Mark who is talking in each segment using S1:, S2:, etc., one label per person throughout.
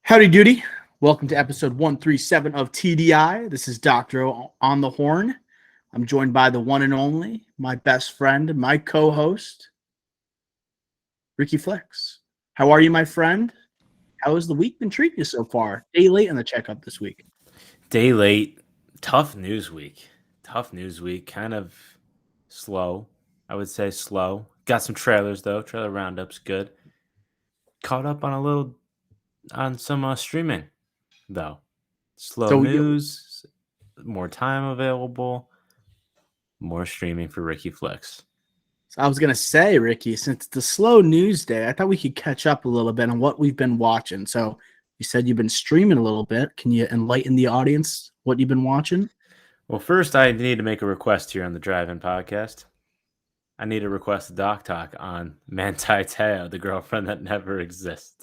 S1: Howdy doody. Welcome to episode 137 of TDI. This is Dr. O on the horn. I'm joined by the one and only, my best friend, my co-host, Ricky Flex. How are you, my friend? How has the week been treating you so far? Day late in the checkup this week.
S2: Day late. Tough news week. Kind of slow. I would say slow. Got some trailers though. Trailer roundup's good. Caught up on some streaming though. Slow
S1: So
S2: news. More time available. More streaming for Ricky Flex.
S1: I was going to say, Ricky, since it's the slow news day, I thought we could catch up a little bit on what we've been watching. So you said you've been streaming a little bit. Can you enlighten the audience what you've been watching?
S2: Well, first I need to make a request here on the Drive-In podcast. I need to request a doc talk on Manti, the girlfriend that never exists.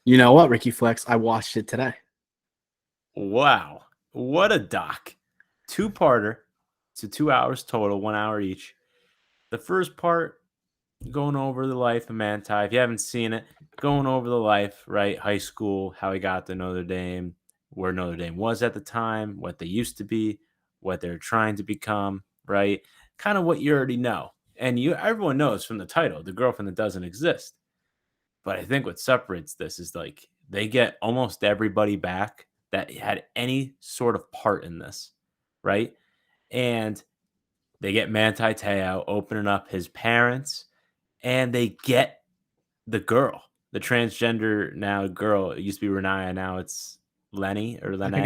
S1: You know what, Ricky Flex? I watched it today.
S2: Wow. What a doc. Two-parter. So 2 hours total, 1 hour each. The first part, going over the life of Manti. If you haven't seen it, going over the life, right? High school, how he got to Notre Dame, where Notre Dame was at the time, what they used to be, what they're trying to become, right? Kind of what you already know. And everyone knows from the title, the girlfriend that doesn't exist. But I think what separates this is like they get almost everybody back that had any sort of part in this, right? And they get Manti opening up his parents, and they get the girl, the transgender now girl. It used to be Renaya, now it's Lenny or Lene.
S1: I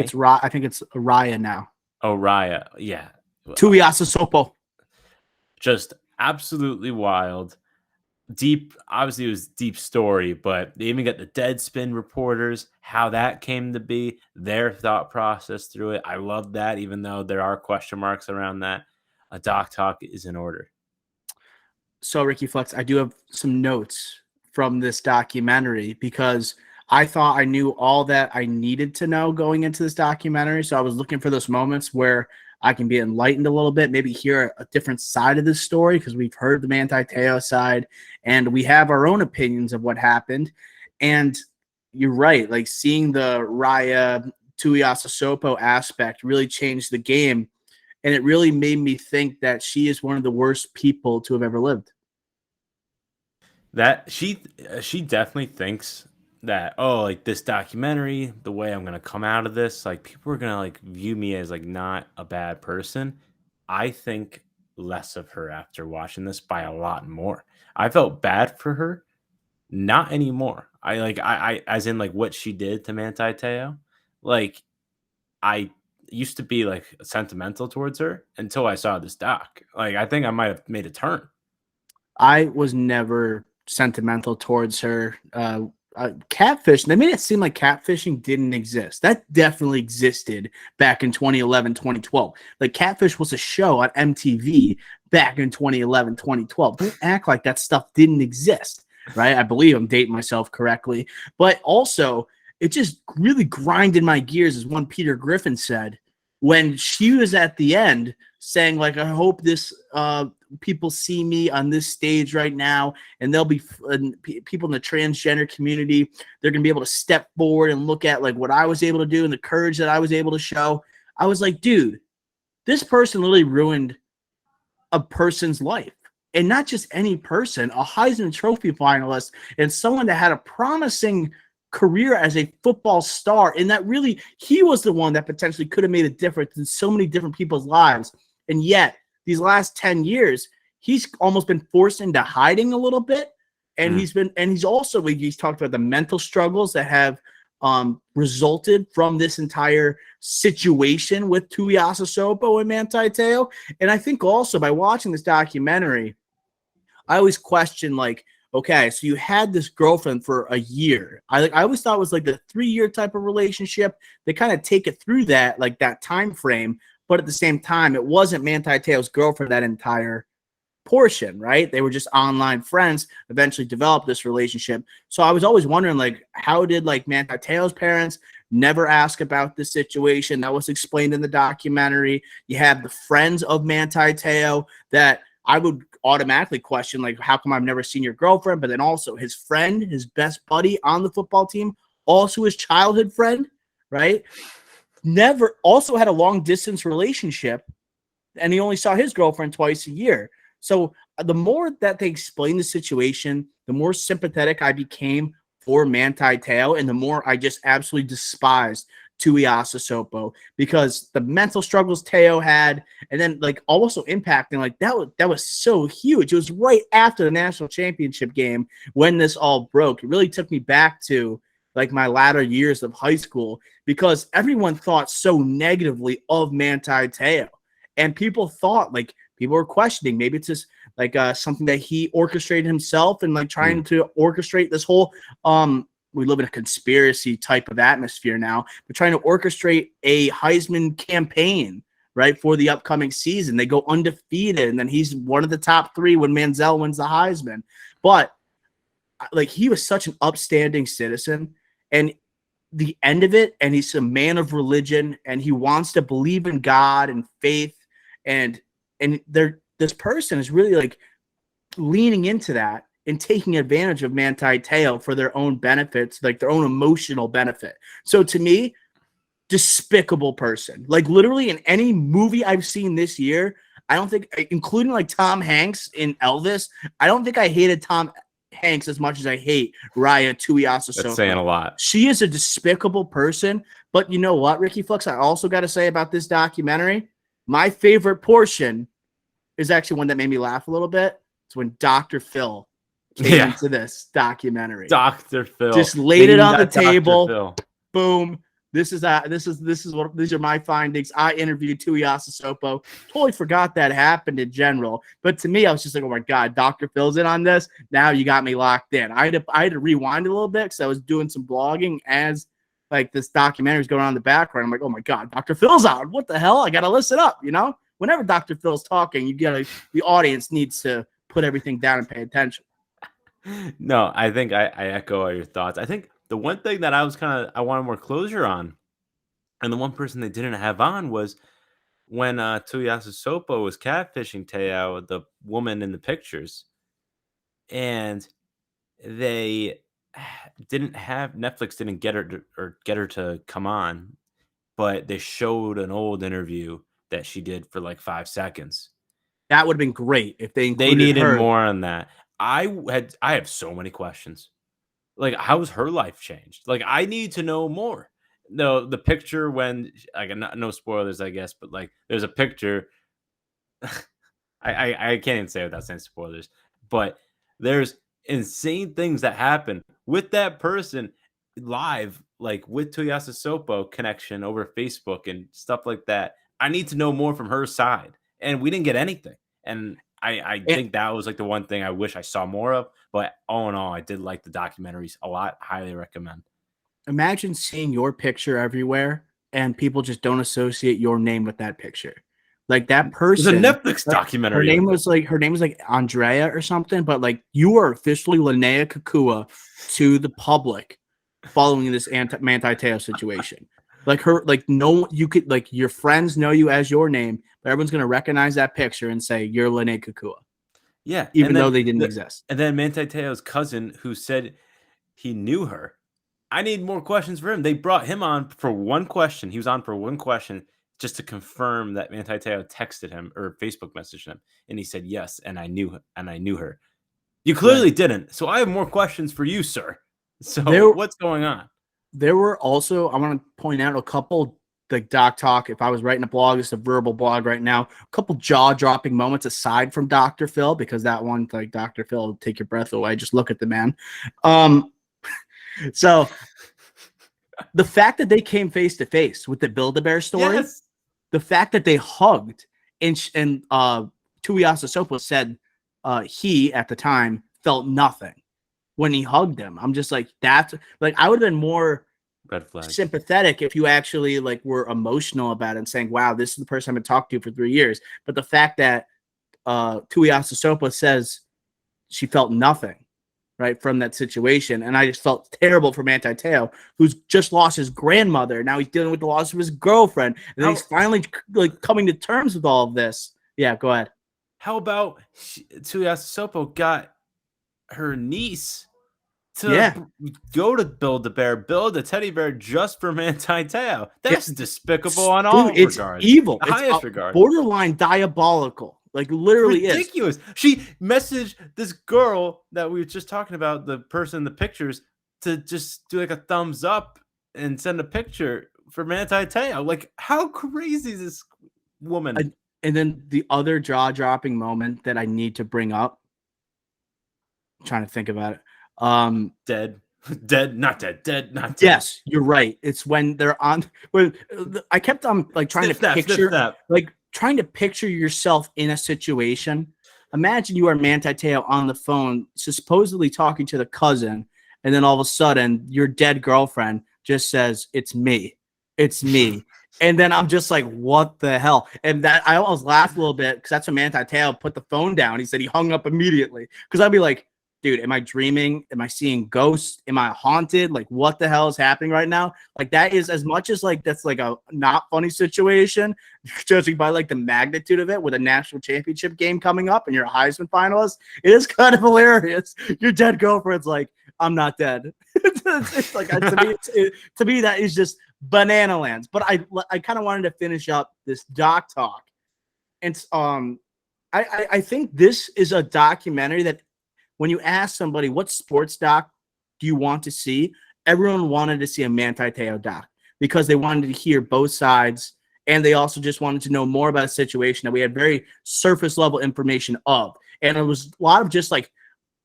S1: think it's Raya now.
S2: Oh, Raya, yeah.
S1: Tuiasa Sopo.
S2: Just absolutely wild. Deep, obviously it was deep story, but they even get the Deadspin reporters, how that came to be, their thought process through it. I love that, even though there are question marks around that. A doc talk is in order.
S1: So, Ricky Flex, I do have some notes from this documentary because I thought I knew all that I needed to know going into this documentary. So I was looking for those moments where I can be enlightened a little bit, maybe hear a different side of this story, because we've heard the Manti side and we have our own opinions of what happened. And you're right, like seeing the Raya Tuiasa Sopo aspect really changed the game. And it really made me think that she is one of the worst people to have ever lived.
S2: That she definitely thinks that, oh, like this documentary, the way I'm gonna come out of this, like people are gonna like view me as like not a bad person. I think less of her after watching this by a lot more. I felt bad for her, not anymore. I as in like what she did to Manti. Like I used to be like sentimental towards her until I saw this doc. Like I think I might have made a turn.
S1: I was never sentimental towards her. Catfish, they made it seem like catfishing didn't exist. That definitely existed back in 2011, 2012. Like Catfish was a show on MTV back in 2011, 2012. Don't act like that stuff didn't exist, right? I believe I'm dating myself correctly. But also, it just really grinded my gears, as one Peter Griffin said, when she was at the end saying, like, I hope this people see me on this stage right now, and there'll be people in the transgender community. They're going to be able to step forward and look at like what I was able to do and the courage that I was able to show. I was like, dude, this person literally ruined a person's life. And not just any person, a Heisman Trophy finalist and someone that had a promising career as a football star. And that really, he was the one that potentially could have made a difference in so many different people's lives. And yet, these last 10 years, he's almost been forced into hiding a little bit. And he's talked about the mental struggles that have resulted from this entire situation with Tuiasa Sopo and Manti Te'o. And I think also by watching this documentary, I always question, like, okay, so you had this girlfriend for a year. I always thought it was like the 3-year type of relationship. They kind of take it through that, like that time frame. But at the same time, it wasn't Manti Te'o's girlfriend that entire portion, right? They were just online friends, eventually developed this relationship. So I was always wondering, like, how did like Manti Te'o's parents never ask about this situation? That was explained in the documentary. You have the friends of Manti Te'o that I would automatically question, like, how come I've never seen your girlfriend? But then also his friend, his best buddy on the football team, also his childhood friend, right? Never also had a long distance relationship, and he only saw his girlfriend twice a year. So the more that they explained the situation, the more sympathetic I became for Manti Te'o, and the more I just absolutely despised Tuiasa Sopo, because the mental struggles Teo had, and then like also impacting, like that was so huge. It was right after the national championship game when this all broke. It really took me back to like my latter years of high school, because everyone thought so negatively of Manti Te'o. And people thought, like, people were questioning, maybe it's just like something that he orchestrated himself, and like trying to orchestrate this whole we live in a conspiracy type of atmosphere now, but trying to orchestrate a Heisman campaign, right, for the upcoming season. They go undefeated, and then he's one of the top 3 when Manziel wins the Heisman. But like, he was such an upstanding citizen, and the end of it, and he's a man of religion, and he wants to believe in God and faith, and this person is really like leaning into that and taking advantage of Manti Te'o for their own benefits, like their own emotional benefit. So to me, despicable person. Like, literally in any movie I've seen this year, I don't think, including like Tom Hanks in Elvis, I don't think I hated Tom Hanks as much as I hate Raya Tuiasa Sopo.
S2: That's saying a lot.
S1: She is a despicable person. But you know what, Ricky Flux, I also got to say about this documentary, my favorite portion is actually one that made me laugh a little bit. It's when Dr. Phil came into this documentary.
S2: Dr. Phil
S1: just laid it on the table. Boom. These are my findings. I interviewed Tuiasa Sopo. Totally forgot that happened in general. But to me, I was just like, oh my God, Dr. Phil's in on this. Now you got me locked in. I had to rewind a little bit because I was doing some blogging as like this documentary was going on in the background. I'm like, oh my God, Dr. Phil's on. What the hell? I got to listen up, you know? Whenever Dr. Phil's talking, the audience needs to put everything down and pay attention.
S2: No, I think I echo all your thoughts. I think the one thing that I wanted more closure on, and the one person they didn't have on, was when Tuiasa Sopo was catfishing Teo, the woman in the pictures, and they didn't have Netflix didn't get her to come on, but they showed an old interview that she did for like 5 seconds.
S1: That would have been great if they included
S2: needed
S1: her.
S2: more on that. I have so many questions. Like, how's her life changed? Like, I need to know more. No, the picture when, like, no spoilers, I guess, but like, there's a picture. I can't even say it without saying spoilers, but there's insane things that happen with that person live, like with Tuiasa Sopo connection over Facebook and stuff like that. I need to know more from her side, and we didn't get anything. And I think that was like the one thing I wish I saw more of. But all in all, I did like the documentaries a lot. Highly recommend.
S1: Imagine seeing your picture everywhere and people just don't associate your name with that picture. Like, that person.
S2: There's a Netflix documentary.
S1: Her name was like Andrea or something, but like, you are officially Linnea Kakua to the public following this Manti Te'o situation. Like, you could, like, your friends know you as your name, but everyone's gonna recognize that picture and say you're Linnea Kakua.
S2: Yeah,
S1: even though they didn't exist.
S2: And then Manti Te'o's cousin, who said he knew her. I need more questions for him. They brought him on for one question. He was on for one question just to confirm that Manti Te'o texted him or Facebook messaged him, and he said yes, and I knew her. You clearly didn't. So I have more questions for you, sir. So what's going on?
S1: There were also, I want to point out a couple, like Doc Talk, if I was writing a blog, it's a verbal blog right now, a couple jaw-dropping moments aside from Dr. Phil, because that one, like, Dr. Phil will take your breath away. Just look at the man. So the fact that they came face-to-face with the Build-A-Bear story, the fact that they hugged, and Tuiasa Sopo said he, at the time, felt nothing when he hugged him. I'm just like, that's like, I would have been more sympathetic if you actually like were emotional about it and saying, wow, this is the person I've been talking to for 3 years. But the fact that Tuiasa Sopo says she felt nothing, right, from that situation, and I just felt terrible for Manti Te'o, who's just lost his grandmother. Now he's dealing with the loss of his girlfriend, and then he's finally like coming to terms with all of this. Yeah, go ahead.
S2: How about Tuiasa Sopo got her niece to go to Build-A-Bear, build a teddy bear just for Manti Te'o. That's despicable on all
S1: it's
S2: regards.
S1: evil.
S2: The
S1: It's
S2: highest regard.
S1: borderline diabolical. Like literally
S2: ridiculous. She messaged this girl that we were just talking about, the person in the pictures, to just do like a thumbs up and send a picture for Manti Te'o. Like, how crazy is this woman?
S1: And then the other jaw-dropping moment that I need to bring up, I'm trying to think about it.
S2: Dead, not dead.
S1: Yes, you're right. It's when they're on. When I kept on like trying trying to picture yourself in a situation. Imagine you are Manti Te'o on the phone, supposedly talking to the cousin, and then all of a sudden your dead girlfriend just says, "It's me, it's me." And then I'm just like, what the hell? And that I almost laughed a little bit because that's when Manti Te'o put the phone down. He said he hung up immediately because I'd be like, dude, am I dreaming? Am I seeing ghosts? Am I haunted? Like, what the hell is happening right now? Like, that is as much as like that's like a not funny situation, judging by like the magnitude of it with a national championship game coming up and you're a Heisman finalist. It is kind of hilarious. Your dead girlfriend's like, I'm not dead. It's like to me that is just banana lands. But I kind of wanted to finish up this doc talk, and I think this is a documentary that when you ask somebody what sports doc do you want to see, everyone wanted to see a Manti Te'o doc because they wanted to hear both sides, and they also just wanted to know more about a situation that we had very surface level information of, and it was a lot of just like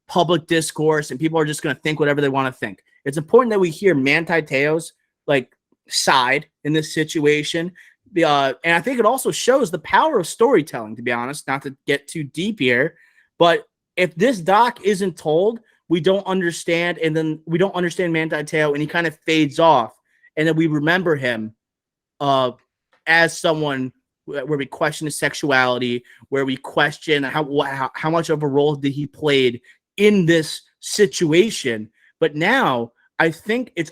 S1: public discourse, and people are just going to think whatever they want to think. It's important that we hear Manti Te'o's like side in this situation. And I think it also shows the power of storytelling, to be honest, not to get too deep here. But if this doc isn't told, we don't understand. And then we don't understand Manti Te'o, and he kind of fades off. And then we remember him as someone where we question his sexuality, where we question how much of a role did he played in this situation. But now I think it's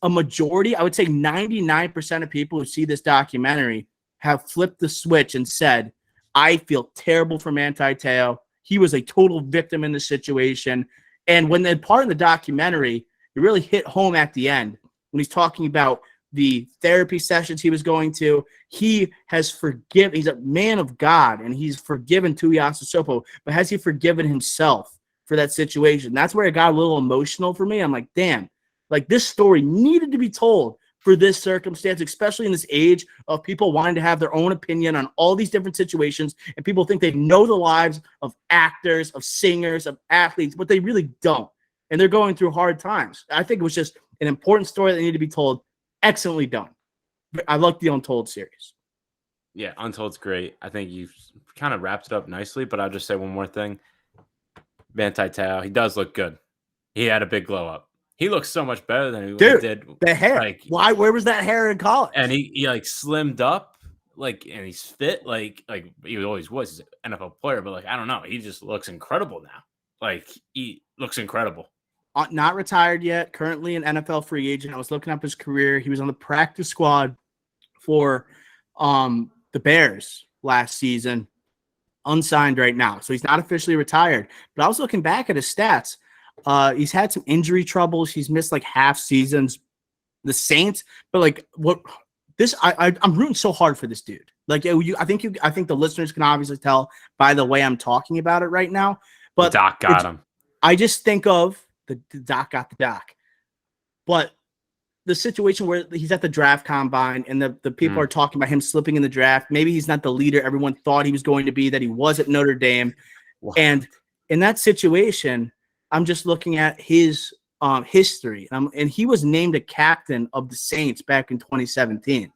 S1: a majority. I would say 99% of people who see this documentary have flipped the switch and said, I feel terrible for Manti Te'o. He was a total victim in the situation. And when they're part of the documentary, it really hit home at the end when he's talking about the therapy sessions he was going to. He has forgiven. He's a man of God, and he's forgiven Tuiasa Sopo. But has he forgiven himself for that situation? That's where it got a little emotional for me. I'm like, damn, like this story needed to be told for this circumstance, especially in this age of people wanting to have their own opinion on all these different situations, and people think they know the lives of actors, of singers, of athletes, but they really don't. And they're going through hard times. I think it was just an important story that needed to be told. Excellently done. I like the Untold series.
S2: Yeah, Untold's great. I think you've kind of wrapped it up nicely, but I'll just say one more thing. Manti Te'o, he does look good. He had a big glow up. He looks so much better than he did.
S1: The hair. Like, why? Where was that hair in college?
S2: And he like slimmed up, like, and he's fit, like he always was. He's an NFL player, but like I don't know, he just looks incredible now. Like he looks incredible.
S1: Not retired yet. Currently an NFL free agent. I was looking up his career. He was on the practice squad for the Bears last season. Unsigned right now, so he's not officially retired. But I was looking back at his stats. He's had some injury troubles. He's missed like half seasons. The Saints, but like what this, I'm rooting so hard for this dude. Like I think the listeners can obviously tell by the way I'm talking about it right now. But
S2: the doc got him.
S1: I just think of the doc got the doc, but the situation where he's at the draft combine and the people are talking about him slipping in the draft. Maybe he's not the leader everyone thought he was going to be, that he was at Notre Dame. Wow. And in that situation, I'm just looking at his history. And he was named a captain of the Saints back in 2017.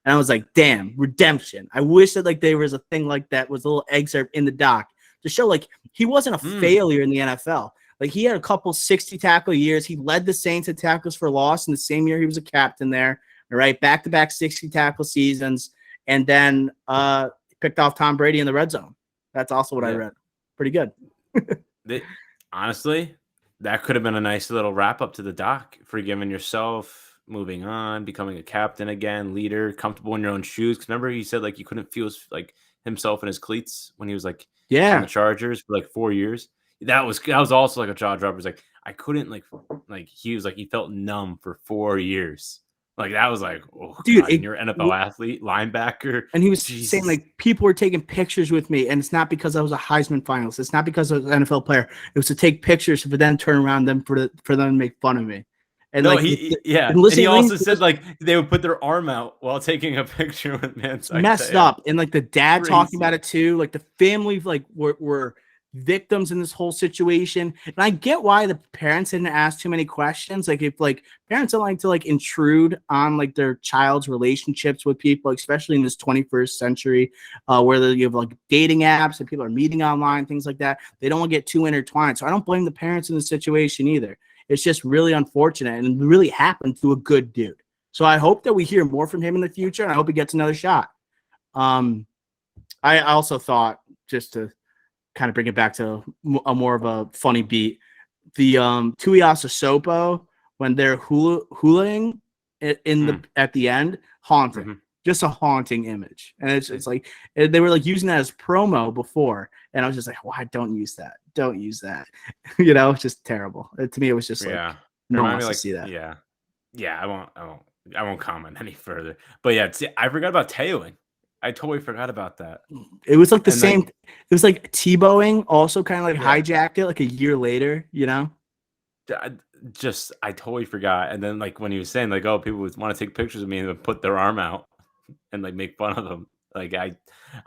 S1: And I was like, damn, redemption. I wish that like there was a thing like that, was a little excerpt in the doc to show like he wasn't a failure in the NFL. Like he had a couple 60 tackle years. He led the Saints in tackles for loss in the same year he was a captain there. All right, back-to-back 60 tackle seasons, and then picked off Tom Brady in the red zone. That's also what I read. Pretty good.
S2: Honestly, that could have been a nice little wrap up to the doc. Forgiving yourself, moving on, becoming a captain again, leader, comfortable in your own shoes. Because remember, he said like he couldn't feel like himself in his cleats when he was like on the Chargers for like 4 years. That was also like a jaw dropper. It's like I couldn't like he was like he felt numb for 4 years. Like that was like, oh
S1: Dude,
S2: god, and you're an NFL athlete, linebacker.
S1: and he was saying
S2: Jesus.
S1: like people were taking pictures with me, and it's not because I was a Heisman finalist. It's not because I was an NFL player. It was to take pictures for then turn around them for them to make fun of me. And
S2: No,
S1: like,
S2: yeah. And he also said like they would put their arm out while taking a picture with Manti.
S1: messed up. And like the dad talking about
S2: Crazy.
S1: it too. Like the family like were victims in this whole situation. And I get why the parents didn't ask too many questions. Like if like parents don't like to like intrude on like their child's relationships with people, especially in this 21st century, where you have like dating apps and people are meeting online, things like that. They don't want to get too intertwined. So I don't blame the parents in the situation either. It's just really unfortunate and really happened to a good dude. So I hope that we hear more from him in the future, and I hope he gets another shot. I also thought, just to kind of bring it back to a more of a funny beat, the Tuiasa Sopo when they're hulaing in the at the end, haunting. Just a haunting image. And it's like they were like using that as promo before, and I was just like, why don't use that? Don't use that. You know, it's just terrible. To me, it was just like no one wants to see that.
S2: Yeah, I won't comment any further. But yeah, I forgot about tailing. I totally forgot about that.
S1: It was like the same. It was like Tebowing also kind of like hijacked it like a year later, you know?
S2: I totally forgot. And then like when he was saying like, oh, people would want to take pictures of me and put their arm out and like make fun of them. Like I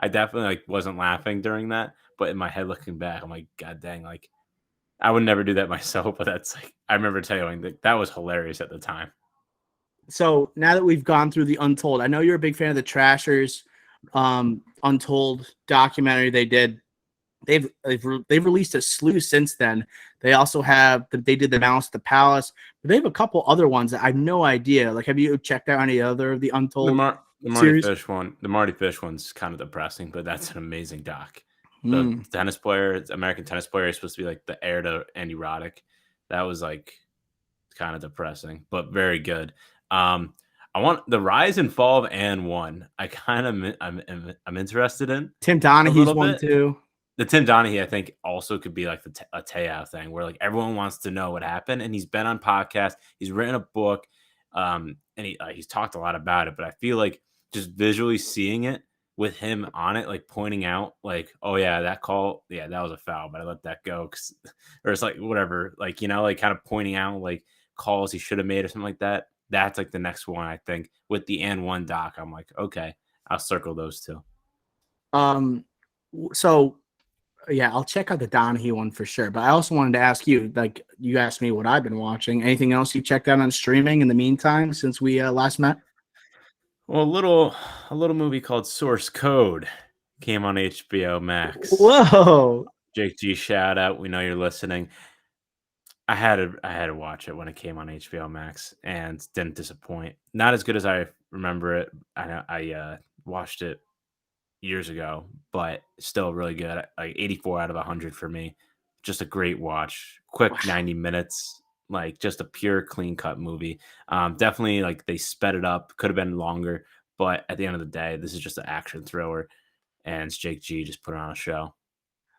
S2: definitely like wasn't laughing during that. But in my head looking back, I'm like, God dang, like I would never do that myself. But that's like I remember tailing that was hilarious at the time.
S1: So now that we've gone through the Untold, I know you're a big fan of the Trashers Untold documentary they did. They've released a slew since then. They also have they did the Mouse at the Palace, but they have a couple other ones that I have no idea. Like, have you checked out any other of the Untold
S2: the Marty Fish one? The Marty Fish one's kind of depressing, but that's an amazing doc. The tennis player, American tennis player, is supposed to be like the heir to Andy Roddick. That was like kind of depressing, but very good. I want the rise and fall of Anne 1. I'm interested in
S1: Tim Donahue's one too.
S2: The Tim Donahue, I think, also could be like a Teo thing where like everyone wants to know what happened, and he's been on podcasts, he's written a book, and he's talked a lot about it. But I feel like just visually seeing it with him on it, like pointing out, like, oh yeah, that call, yeah, that was a foul, but I let that go, or it's like whatever, like like kind of pointing out like calls he should have made or something like that. That's like the next one, I think, with the Anne 1 doc. I'm like, okay, I'll circle those two.
S1: So yeah, I'll check out the Donahue one for sure. But I also wanted to ask you, like, you asked me what I've been watching. Anything else you checked out on streaming in the meantime since we last met?
S2: Well, a little movie called Source Code came on HBO Max.
S1: Whoa,
S2: Jake G, shout out. We know you're listening. I had to watch it when it came on HBO Max and didn't disappoint. Not as good as I remember it. I watched it years ago, but still really good. Like 84 out of 100 for me. Just a great watch. Quick 90 minutes. Like just a pure clean cut movie. Definitely like they sped it up. Could have been longer, but at the end of the day, this is just an action thriller, and it's Jake G just put on a show.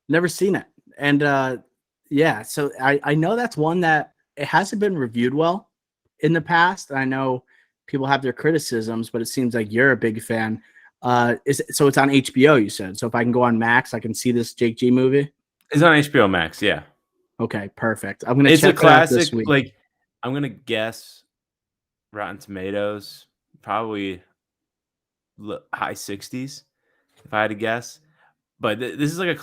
S1: Never seen it, and yeah, so I know that's one that it hasn't been reviewed well in the past. I know people have their criticisms, but it seems like you're a big fan. So it's on HBO, you said. So if I can go on Max, I can see this Jake G movie.
S2: It's on HBO Max, yeah.
S1: Okay, perfect. I'm gonna.
S2: It's
S1: check
S2: a classic.
S1: this week.
S2: Like I'm gonna guess Rotten Tomatoes probably high 60s if I had to guess. But this is like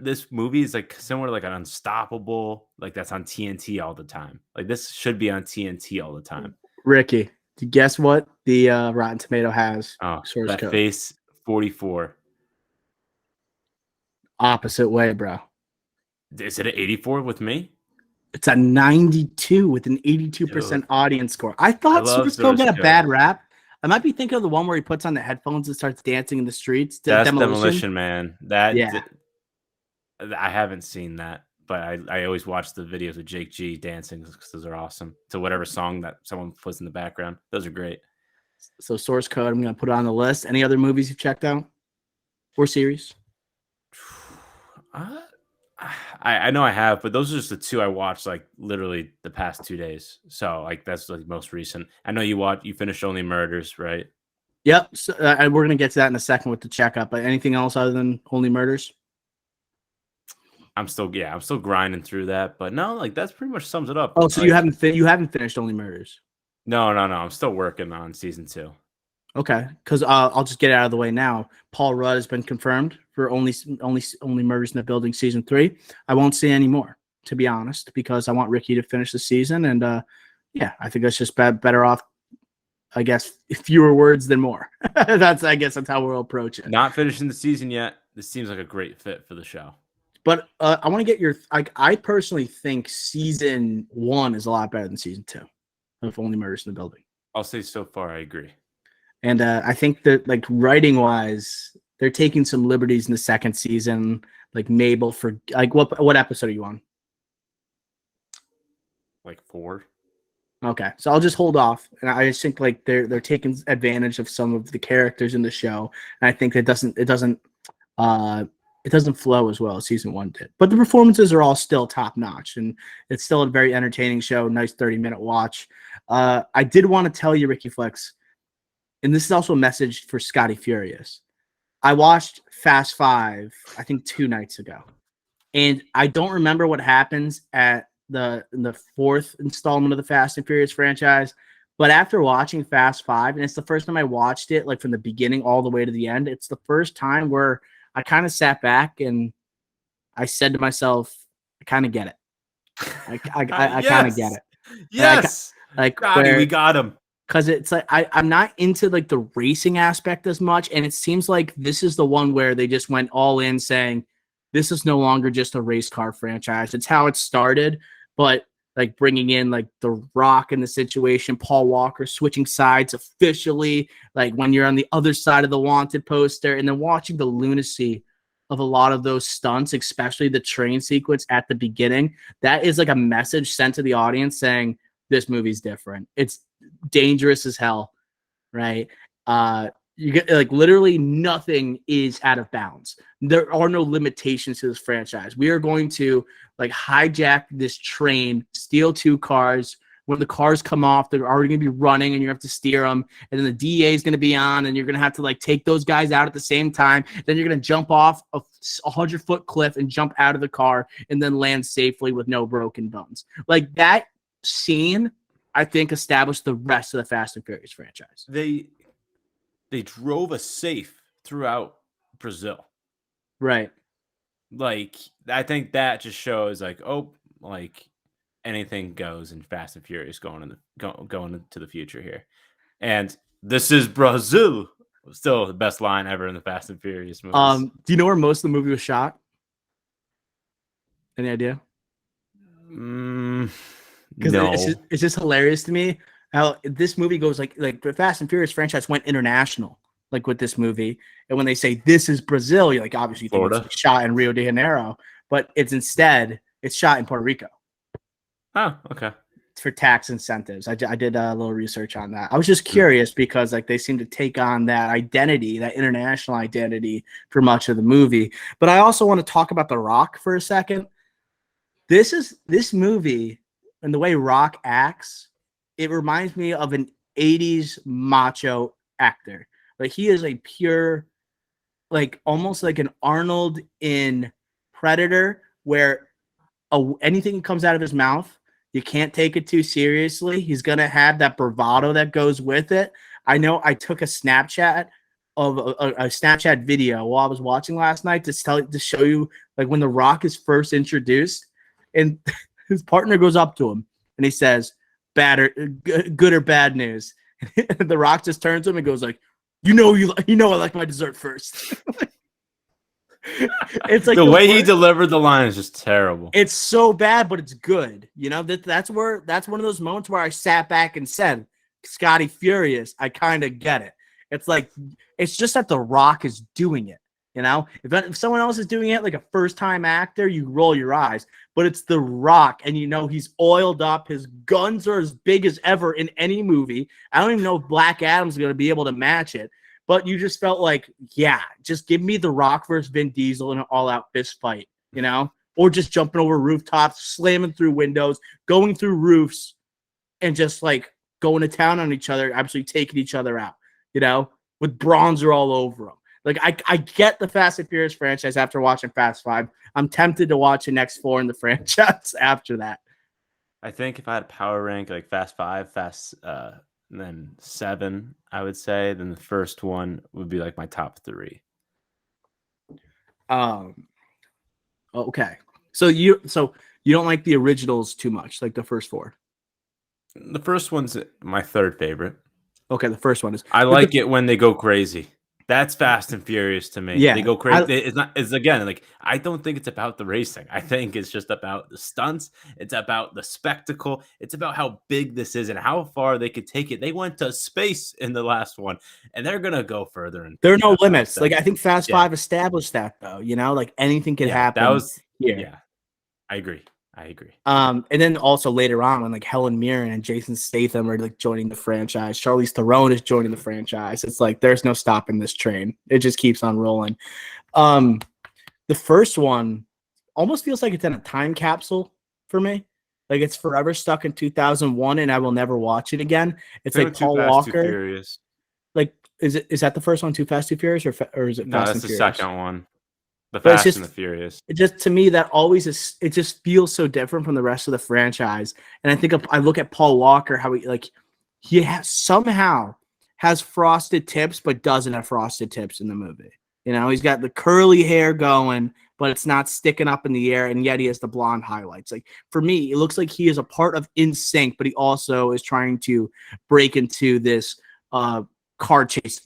S2: this movie is like similar to like an Unstoppable, like that's on TNT all the time. Like this should be on TNT all the time.
S1: Ricky, guess what the Rotten Tomato has?
S2: Oh,
S1: Source
S2: that
S1: code.
S2: face 44.
S1: Opposite way, bro.
S2: Is it an 84 with me?
S1: It's a 92 with an 82% audience score. I thought Source Code got a bad rap. I might be thinking of the one where he puts on the headphones and starts dancing in the streets.
S2: That's Demolition Man.
S1: Yeah.
S2: I haven't seen that, but I always watch the videos of Jake G dancing because those are awesome. To whatever song that someone puts in the background. Those are great.
S1: So Source Code, I'm going to put it on the list. Any other movies you've checked out or series?
S2: I know I have, but those are just the two I watched like literally the past 2 days. So like that's like most recent. I know you finished Only Murders, right?
S1: Yep. So, we're gonna get to that in a second with the checkup. But anything else other than Only Murders?
S2: I'm still grinding through that, but no, like that's pretty much sums it up.
S1: Oh, so
S2: Like
S1: you haven't finished Only Murders?
S2: no, I'm still working on season 2.
S1: Okay, because I'll just get it out of the way now. Paul Rudd has been confirmed for only Murders in the Building season 3. I won't say any more, to be honest, because I want Ricky to finish the season, and yeah, I think that's just better off. I guess fewer words than more. I guess that's how we'll approach it.
S2: Not finishing the season yet. This seems like a great fit for the show.
S1: But I want to get your. I personally think season 1 is a lot better than season 2 of Only Murders in the Building.
S2: I'll say so far I agree.
S1: And I think that, like, writing wise, they're taking some liberties in the second season. Like Mabel for like what episode are you on?
S2: Like 4.
S1: Okay, so I'll just hold off. And I just think like they're taking advantage of some of the characters in the show. And I think it doesn't flow as well as season 1 did. But the performances are all still top notch, and it's still a very entertaining show. Nice 30-minute watch. I did want to tell you, Ricky Flex, and this is also a message for Scotty Furious. I watched Fast 5, I think 2 nights ago, and I don't remember what happens at the 4th installment of the Fast and Furious franchise. But after watching Fast 5, and it's the first time I watched it like from the beginning all the way to the end, it's the first time where I kind of sat back and I said to myself, I kind of get it. I kind of get it.
S2: Yes.
S1: Like
S2: we got him.
S1: Because it's like I'm not into like the racing aspect as much, and it seems like this is the one where they just went all in, saying this is no longer just a race car franchise. It's how it started, but like bringing in like The Rock in the situation, Paul Walker switching sides officially, like when you're on the other side of the wanted poster, and then watching the lunacy of a lot of those stunts, especially the train sequence at the beginning. That is like a message sent to the audience saying this movie's different. It's dangerous as hell, right? You get like literally nothing is out of bounds. There are no limitations to this franchise. We are going to like hijack this train, steal 2 cars. When the cars come off, they're already going to be running and you have to steer them. And then the DA is going to be on and you're going to have to like take those guys out at the same time. Then you're going to jump off a 100-foot cliff and jump out of the car and then land safely with no broken bones. Like that scene, I think, established the rest of the Fast and Furious franchise.
S2: They drove us safe throughout Brazil.
S1: Right.
S2: Like, I think that just shows like, oh, like anything goes in Fast and Furious going into the future here. And this is Brazil. Still the best line ever in the Fast and Furious movies.
S1: Do you know where most of the movie was shot? Any idea? Because
S2: no.
S1: it's just hilarious to me how this movie goes like the Fast and Furious franchise went international like with this movie, and when they say this is Brazil, you're like obviously you think
S2: Florida.
S1: it's like shot in Rio de Janeiro, but it's shot in Puerto Rico.
S2: Oh, okay.
S1: For tax incentives. I did a little research on that. I was just curious because like they seem to take on that identity, that international identity for much of the movie. But I also want to talk about The Rock for a second. This movie and the way Rock acts, it reminds me of an 80s macho actor. Like he is a pure, like almost like an Arnold in Predator, where anything comes out of his mouth, you can't take it too seriously. He's going to have that bravado that goes with it. I know I took a Snapchat of a Snapchat video while I was watching last night to show you like when The Rock is first introduced, and his partner goes up to him and he says, good or bad news. And The Rock just turns to him and goes like, I like my dessert first. It's like
S2: the way he delivered the line is just terrible.
S1: It's so bad, but it's good. You know, that's one of those moments where I sat back and said, Scotty Furious, I kind of get it. It's like, it's just that The Rock is doing it. You know, if someone else is doing it, like a first-time actor, you roll your eyes. But it's The Rock, and you know he's oiled up. His guns are as big as ever in any movie. I don't even know if Black Adam's going to be able to match it. But you just felt like, yeah, just give me The Rock versus Vin Diesel in an all-out fist fight, you know? or just jumping over rooftops, slamming through windows, going through roofs, and just like going to town on each other, absolutely taking each other out, with bronzer all over them. Like, I get the Fast and Furious franchise after watching Fast 5. I'm tempted to watch the next 4 in the franchise after that.
S2: I think if I had a power rank like Fast 5, and then 7, I would say, then the first one would be like my top 3.
S1: Okay. So you don't like the originals too much, like the first 4?
S2: The first one's my third favorite.
S1: Okay, the first one is.
S2: I like it when they go crazy. That's Fast and Furious to me.
S1: Yeah,
S2: they go crazy. It's again, like, I don't think it's about the racing. I think it's just about the stunts. It's about the spectacle. It's about how big this is and how far they could take it. They went to space in the last one, and they're gonna go further.
S1: There are no limits. Like, I think Fast 5 established that, though. Like, anything could happen.
S2: That was
S1: here.
S2: Yeah, I agree.
S1: And then also later on, when like Helen Mirren and Jason Statham are like joining the franchise, Charlize Theron is joining the franchise. It's like there's no stopping this train. It just keeps on rolling. The first one almost feels like it's in a time capsule for me. Like, it's forever stuck in 2001, and I will never watch it again. It's like Paul Walker. Like, is that the first one, Too Fast, Too Furious, or is it?
S2: No,
S1: Fast
S2: that's
S1: and
S2: the
S1: Furious?
S2: second one. The Fast and the Furious.
S1: It just, to me, that always is. It just feels so different from the rest of the franchise. And I think I look at Paul Walker, how he somehow has frosted tips, but doesn't have frosted tips in the movie. He's got the curly hair going, but it's not sticking up in the air, and yet he has the blonde highlights. Like, for me, it looks like he is a part of NSYNC, but he also is trying to break into this car chase,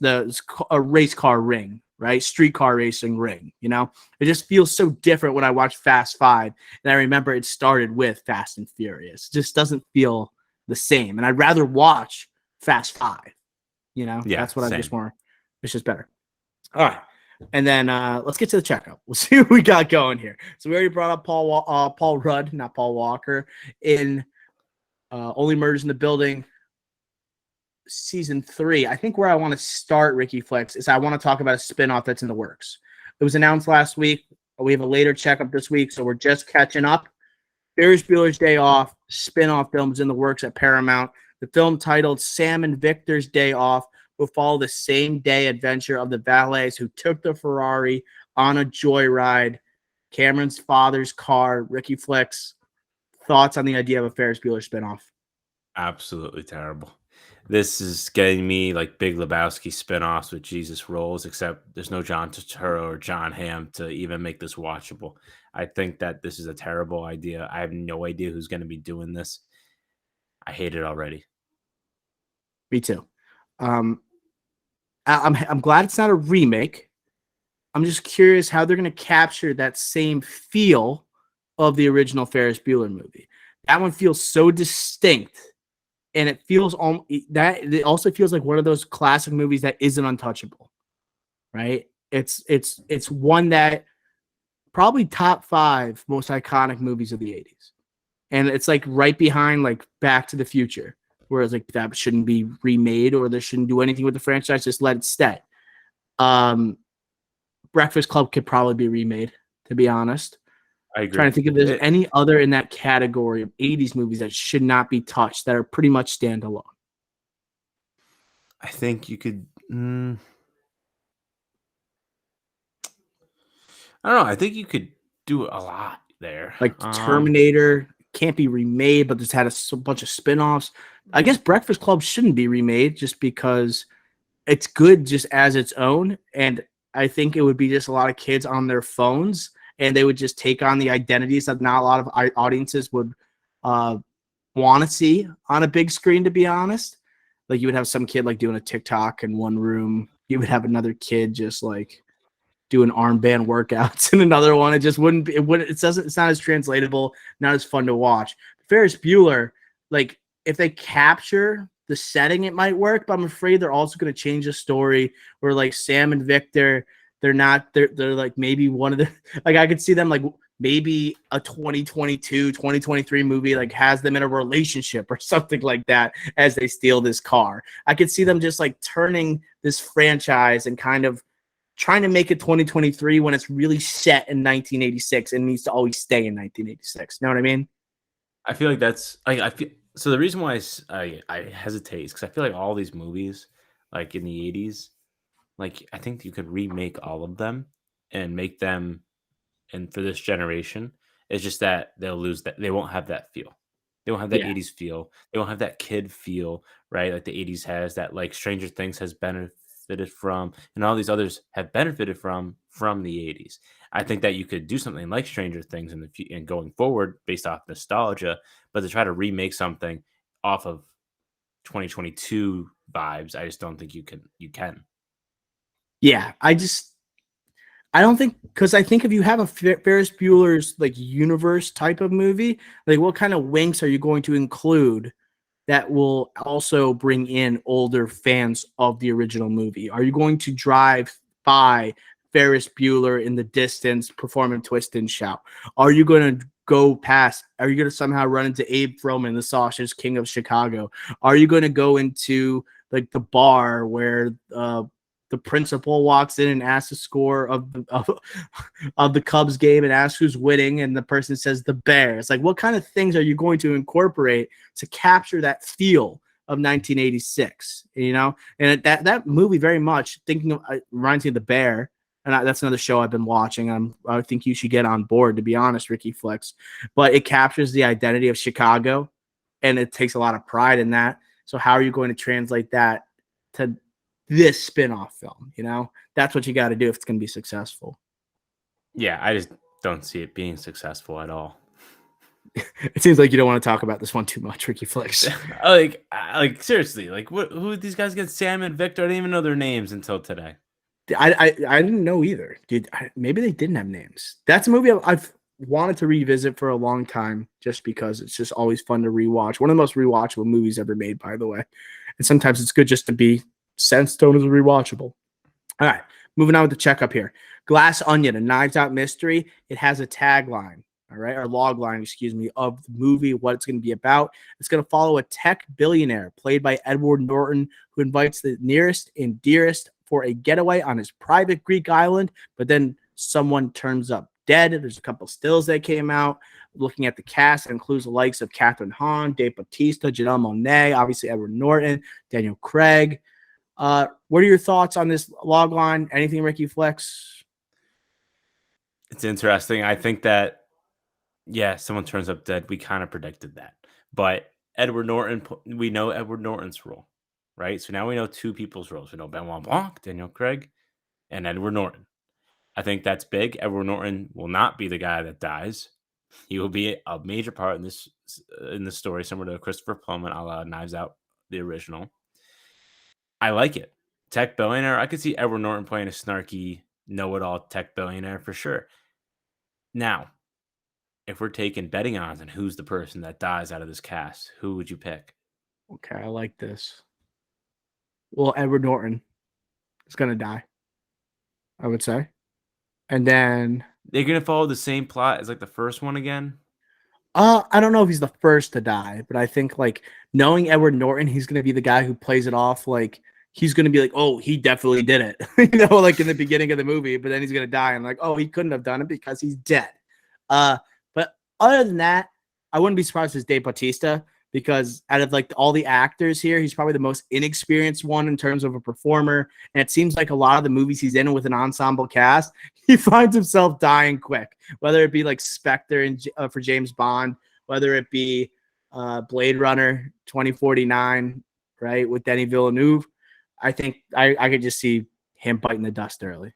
S1: a race car ring. Right? Streetcar racing ring, It just feels so different when I watch Fast 5. And I remember it started with Fast and Furious. It just doesn't feel the same. And I'd rather watch Fast 5.
S2: Yeah,
S1: that's what
S2: same.
S1: I just more. It's just better. All right. And then let's get to the checkup. We'll see what we got going here. So we already brought up Paul Rudd, not Paul Walker, in Only Murders in the Building. Season 3. I think where I want to start, Ricky Flex, is I want to talk about a spinoff that's in the works. It was announced last week. We have a later checkup this week, so we're just catching up. Ferris Bueller's Day Off spinoff film is in the works at Paramount. The film, titled Sam and Victor's Day Off, will follow the same day adventure of the valets who took the Ferrari on a joyride. Cameron's father's car. Ricky Flex, thoughts on the idea of a Ferris Bueller spinoff?
S2: Absolutely terrible. This is getting me like Big Lebowski spinoffs with Jesus Rolls, except there's no John Turturro or John Hamm to even make this watchable. I think that this is a terrible idea. I have no idea who's going to be doing this. I hate it already.
S1: Me too. I'm glad it's not a remake. I'm just curious how they're going to capture that same feel of the original Ferris Bueller movie. That one feels so distinct. And it feels it also feels like one of those classic movies that isn't untouchable, right? It's one that probably top 5 most iconic movies of the 80s, and it's like right behind like Back to the Future, whereas like that shouldn't be remade or they shouldn't do anything with the franchise, just let it stay. Breakfast Club could probably be remade, to be honest.
S2: I agree.
S1: Trying to think if there's any other in that category of 80s movies that should not be touched, that are pretty much standalone.
S2: I think you could. I don't know. I think you could do a lot there.
S1: Like Terminator can't be remade, but it's had a bunch of spin-offs. I guess Breakfast Club shouldn't be remade just because it's good just as its own. And I think it would be just a lot of kids on their phones, and they would just take on the identities that not a lot of audiences would want to see on a big screen, to be honest. Like, you would have some kid like doing a TikTok in one room. You would have another kid just like doing armband workouts in another one. It just wouldn't be, it's not as translatable, not as fun to watch. Ferris Bueller, like, if they capture the setting, it might work, but I'm afraid they're also going to change the story where like Sam and Victor, they're like maybe one of the, like, I could see them like maybe a 2022, 2023 movie like has them in a relationship or something like that as they steal this car. I could see them just like turning this franchise and kind of trying to make it 2023 when it's really set in 1986 and needs to always stay in 1986. Know what I mean?
S2: I feel like that's like I feel so. The reason why I hesitate is because I feel like all these movies, like in the 80s, like I think you could remake all of them and make them, and for this generation, it's just that they'll lose that. They won't have that feel. They won't have that
S1: Yeah.
S2: 80s feel. They won't have that kid feel, right? Like the 80s has that, like Stranger Things has benefited from, and all these others have benefited from the 80s. I think that you could do something like Stranger Things in and going forward based off nostalgia, but to try to remake something off of 2022 vibes, I just don't think you can. You can.
S1: Yeah. I don't think, because I think if you have a Ferris Bueller's like universe type of movie, like what kind of winks are you going to include that will also bring in older fans of the original movie? Are you going to drive by Ferris Bueller in the distance performing Twist and Shout? Are you going to go past? Are you going to somehow run into Abe Froman, the Sausage King of Chicago? Are you going to go into like the bar where the principal walks in and asks the score of the Cubs game and asks who's winning, and the person says the Bears? Like, what kind of things are you going to incorporate to capture that feel of 1986? You know, and that movie very much thinking of reminds me of The Bear, and that's another show I've been watching. I think you should get on board, to be honest, Ricky Flex. But it captures the identity of Chicago, and it takes a lot of pride in that. So how are you going to translate that to this spin-off film? You know, that's what you got to do if it's going to be successful.
S2: Yeah, I just don't see it being successful at all.
S1: It seems like you don't want to talk about this one too much, Ricky Flex.
S2: like seriously, like who these guys get? Sam and Victor, I didn't even know their names until today.
S1: I didn't know either, dude. Maybe they didn't have names. That's a movie I've wanted to revisit for a long time, just because it's just always fun to rewatch. One of the most rewatchable movies ever made, by the way. And sometimes it's good just to be Sandstone is rewatchable. All right, moving on with the checkup here. Glass Onion, a Knives Out mystery. It has a tagline, all right, or log line, excuse me, of the movie, what it's going to be about. It's going to follow a tech billionaire played by Edward Norton, who invites the nearest and dearest for a getaway on his private Greek island, but then someone turns up dead. There's a couple stills that came out. Looking at the cast, it includes the likes of Catherine Hahn, Dave Bautista, Janelle Monáe, obviously Edward Norton, Daniel Craig. What are your thoughts on this log line? Anything, Ricky Flex?
S2: It's interesting. I think that, yeah, someone turns up dead. We kind of predicted that. But Edward Norton, we know Edward Norton's role, right? So now we know two people's roles. We know Benoit Blanc, Daniel Craig, and Edward Norton. I think that's big. Edward Norton will not be the guy that dies. He will be a major part in this story, similar to Christopher Plummer, a la Knives Out, the original. I like it. Tech billionaire. I could see Edward Norton playing a snarky, know-it-all tech billionaire for sure. Now, if we're taking betting odds on who's the person that dies out of this cast, who would you pick?
S1: Okay, I like this. Well, Edward Norton is going to die, I would say. And then
S2: They're going to follow the same plot as like the first one again?
S1: I don't know if he's the first to die, but I think like knowing Edward Norton, he's going to be the guy who plays it off like he's going to be like, oh, he definitely did it, you know, like in the beginning of the movie, but then he's going to die and like, oh, he couldn't have done it because he's dead. But other than that, I wouldn't be surprised if it's Dave Bautista, because out of like all the actors here, he's probably the most inexperienced one in terms of a performer. And it seems like a lot of the movies he's in with an ensemble cast, he finds himself dying quick, whether it be like Spectre for James Bond, whether it be Blade Runner 2049, right, with Denis Villeneuve. I think I could just see him biting the dust early.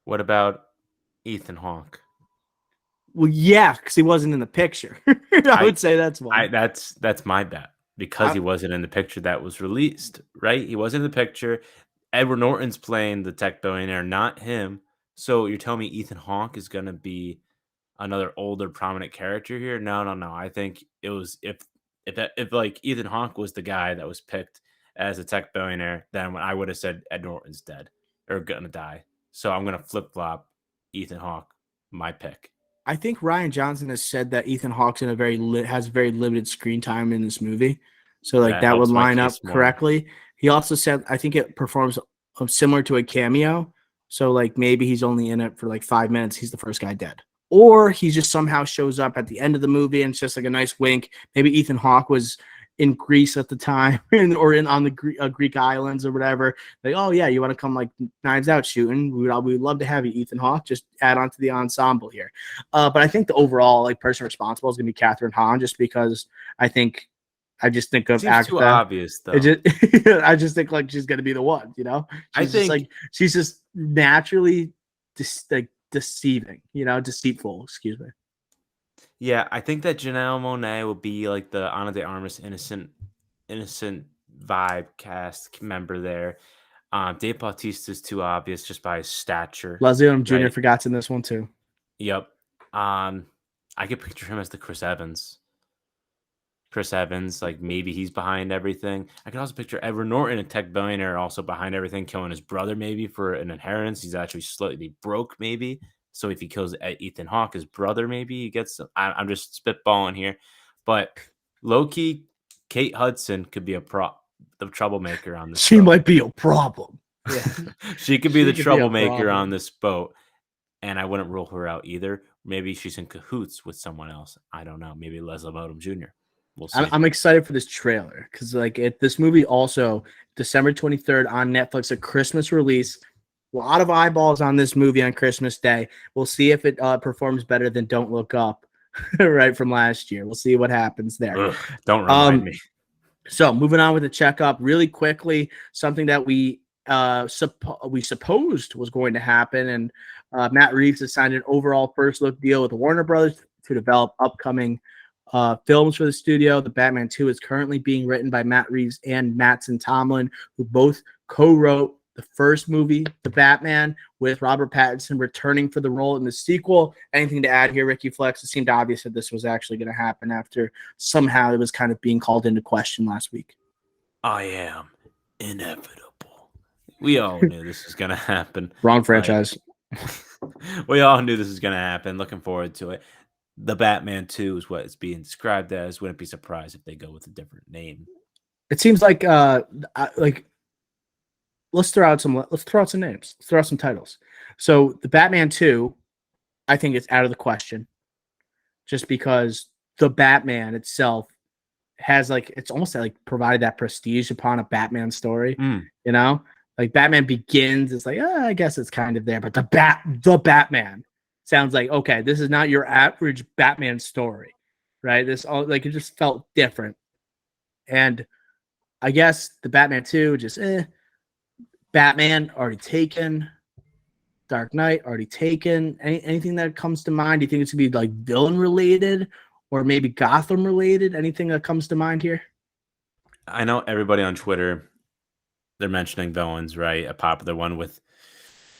S2: What about Ethan Hawke?
S1: Well, yeah, because he wasn't in the picture. I would say that's one.
S2: That's my bet, because he wasn't in the picture that was released, right? He wasn't in the picture. Edward Norton's playing the tech billionaire, not him. So you're telling me Ethan Hawke is going to be another older, prominent character here? No. I think it was if like Ethan Hawke was the guy that was picked as a tech billionaire, then I would have said Ed Norton's dead or gonna die. So I'm gonna flip flop Ethan Hawke, my pick.
S1: I think Rian Johnson has said that Ethan Hawke's in has very limited screen time in this movie, so like that would line up correctly. He also said I think it performs similar to a cameo, So like maybe he's only in it for like 5 minutes. He's the first guy dead. Or he just somehow shows up at the end of the movie and it's just like a nice wink. Maybe Ethan Hawke was in Greece at the time or on the Greek islands or whatever. Like, oh yeah, you want to come like Knives Out shooting? We'd love to have you, Ethan Hawke. Just add on to the ensemble here. But I think the overall like person responsible is going to be Catherine Hahn, just because I just think of
S2: Seems too obvious though.
S1: I just think like she's going to be the one. She's just naturally deceiving, deceitful. Excuse me.
S2: Yeah, I think that Janelle Monáe will be like the Ana de Armas innocent vibe cast member there. Dave Bautista is too obvious just by his stature.
S1: Leslie Odom Jr. forgot's in this one too.
S2: Yep. I could picture him as the Chris Evans. Like maybe he's behind everything. I could also picture Edward Norton, a tech billionaire, also behind everything, killing his brother maybe for an inheritance. He's actually slightly broke maybe. So if he kills Ethan Hawke, his brother, maybe he gets. I'm just spitballing here, but low key, Kate Hudson could be the troublemaker on this.
S1: She might be a problem. Yeah.
S2: She could be the troublemaker on this boat, and I wouldn't rule her out either. Maybe she's in cahoots with someone else. I don't know. Maybe Leslie Odom Jr. We'll see.
S1: I'm excited for this trailer because this movie also December 23rd on Netflix, a Christmas release. A lot of eyeballs on this movie on Christmas Day. We'll see if it performs better than Don't Look Up, right, from last year. We'll see what happens there.
S2: Ugh, don't remind me.
S1: So moving on with the checkup really quickly, something that we supposed was going to happen, and Matt Reeves has signed an overall first look deal with Warner Brothers to develop upcoming films for the studio. The Batman 2 is currently being written by Matt Reeves and Mattson Tomlin, who both co-wrote the first movie, The Batman, with Robert Pattinson returning for the role in the sequel. Anything to add here, Ricky Flex? It seemed obvious that this was actually going to happen after somehow it was kind of being called into question last week.
S2: I am inevitable. We all knew this was going to happen.
S1: Wrong franchise.
S2: We all knew this was going to happen. Looking forward to it. The Batman 2 is what it's being described as. Wouldn't be surprised if they go with a different name.
S1: It seems like let's throw out some names. Let's throw out some titles. So the Batman 2, I think it's out of the question, just because the Batman itself has it's almost provided that prestige upon a Batman story. Like Batman Begins, it's like, I guess it's kind of there, but the Batman sounds like, okay, this is not your average Batman story, right? This it just felt different. And I guess the Batman 2 just Batman already taken. Dark Knight already taken. Anything that comes to mind? Do you think it's gonna be villain related or maybe Gotham related? Anything that comes to mind here?
S2: I know everybody on Twitter, they're mentioning villains, right? A popular one with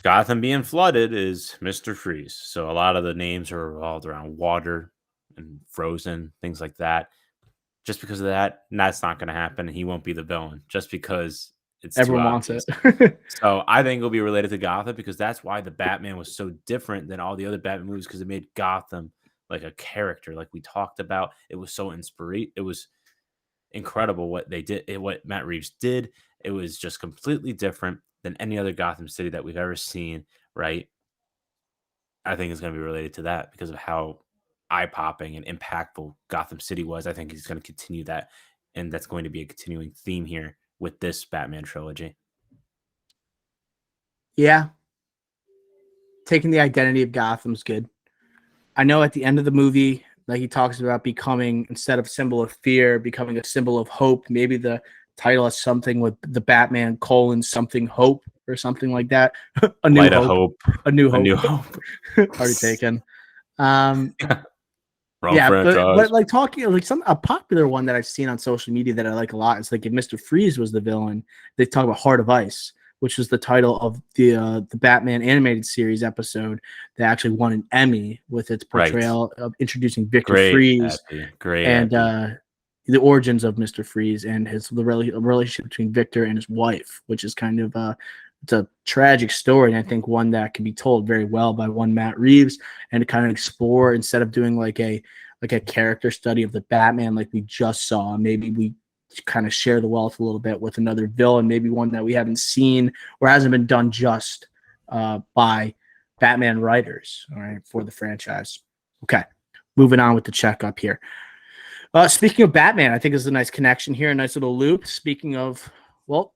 S2: Gotham being flooded is Mr. Freeze. So a lot of the names are revolved around water and frozen, things like that. Just because of that, that's not going to happen. He won't be the villain just because everyone wants it. So I think it'll be related to Gotham because that's why the Batman was so different than all the other Batman movies, because it made Gotham like a character, like we talked about. It was so it was incredible what they did, what Matt Reeves did. It was just completely different than any other Gotham City that we've ever seen, right? I think it's going to be related to that because of how eye-popping and impactful Gotham City was. I think he's going to continue that, and that's going to be a continuing theme here with this Batman trilogy.
S1: Yeah. Taking the identity of Gotham's good. I know at the end of the movie, he talks about becoming, instead of symbol of fear, becoming a symbol of hope. Maybe the title has something with the Batman : something hope or something like that. A new hope. A new hope. Already taken. Yeah, but talking a popular one that I've seen on social media that I like a lot is if Mr. Freeze was the villain, they talk about Heart of Ice, which was the title of the Batman animated series episode that actually won an Emmy with its portrayal of introducing Victor Freeze and the origins of Mr. Freeze and the relationship between Victor and his wife, which is kind of it's a tragic story, and I think one that can be told very well by one Matt Reeves, and to kind of explore, instead of doing a character study of the Batman like we just saw, maybe we kind of share the wealth a little bit with another villain, maybe one that we haven't seen or hasn't been done just by Batman writers, all right, for the franchise. Okay, moving on with the checkup here. Speaking of Batman, I think this is a nice connection here, a nice little loop. Speaking of, well,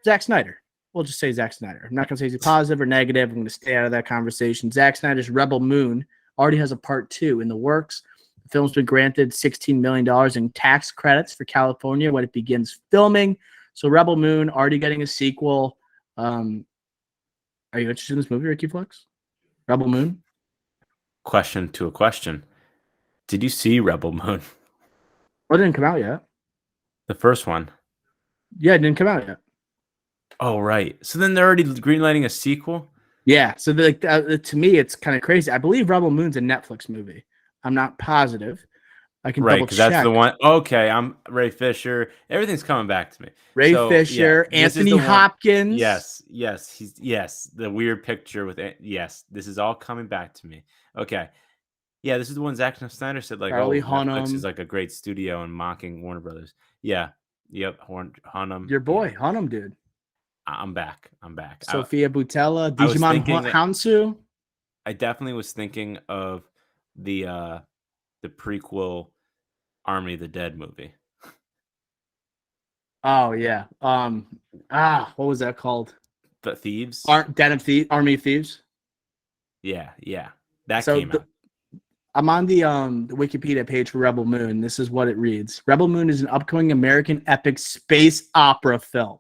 S1: Zack Snyder. We'll just say Zack Snyder. I'm not going to say he's positive or negative. I'm going to stay out of that conversation. Zack Snyder's Rebel Moon already has a part 2 in the works. The film's been granted $16 million in tax credits for California when it begins filming. So Rebel Moon already getting a sequel. Are you interested in this movie, Ricky Flex? Rebel Moon?
S2: Question to a question. Did you see Rebel Moon?
S1: Well, it didn't come out yet.
S2: The first one?
S1: Yeah, it didn't come out yet.
S2: Oh, right. So then they're already greenlighting a sequel?
S1: Yeah. So to me, it's kind of crazy. I believe Rebel Moon's a Netflix movie. I'm not positive. I can double
S2: because
S1: check.
S2: that's the one. Okay, I'm Ray Fisher. Everything's coming back to me.
S1: Ray Fisher,
S2: yeah,
S1: Anthony Hopkins.
S2: Yes. The weird picture with yes. This is all coming back to me. Okay. Yeah, this is the one Zack Snyder said, like,
S1: Charlie
S2: Netflix
S1: Hunnam.
S2: is like a great studio and mocking Warner Brothers. Yeah. Yep. Hunnam.
S1: Your boy,
S2: yeah.
S1: Hunnam, dude.
S2: I'm back.
S1: Sophia Boutella,
S2: I was
S1: Digimon
S2: thinking-
S1: Hansu.
S2: I definitely was thinking of the prequel Army of the Dead movie.
S1: Oh yeah. What was that called?
S2: The Thieves?
S1: Army of Thieves.
S2: Yeah. That came out.
S1: I'm on the Wikipedia page for Rebel Moon. This is what it reads. Rebel Moon is an upcoming American epic space opera film.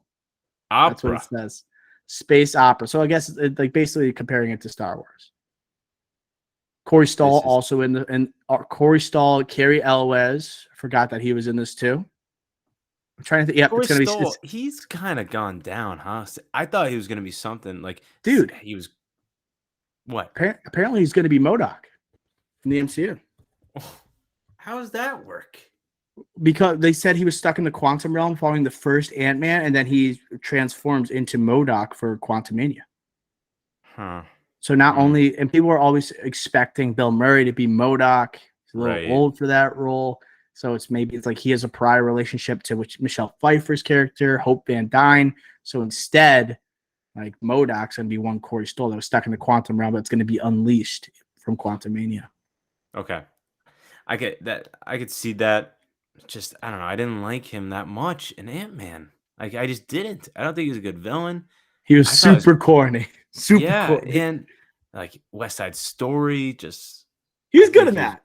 S1: That's what it says. Space opera. So I guess like basically comparing it to Star Wars. Corey Stoll also Corey Stoll, Carrie Elwes. I forgot that he was in this too. I'm trying to think. Yep,
S2: Corey
S1: it's gonna
S2: Stoll,
S1: be.
S2: He's kind of gone down, huh? I thought he was gonna be something like,
S1: dude.
S2: He was what?
S1: Apparently, he's gonna be MODOK in the MCU.
S2: How does that work?
S1: Because they said he was stuck in the quantum realm following the first Ant-Man, and then he transforms into MODOK for Quantumania.
S2: Huh.
S1: So not only, and people were always expecting Bill Murray to be MODOK. He's a little old for that role. So it's like he has a prior relationship to Michelle Pfeiffer's character, Hope Van Dyne. So instead, like MODOK's going to be one Corey Stoll that was stuck in the quantum realm, but it's going to be unleashed from Quantumania.
S2: Okay. I get that. I could see that. Just, I don't know. I didn't like him that much in Ant-Man. Like, I just didn't. I don't think he's a good villain.
S1: He was super corny. Corny.
S2: And like West Side Story, just
S1: he was good in that.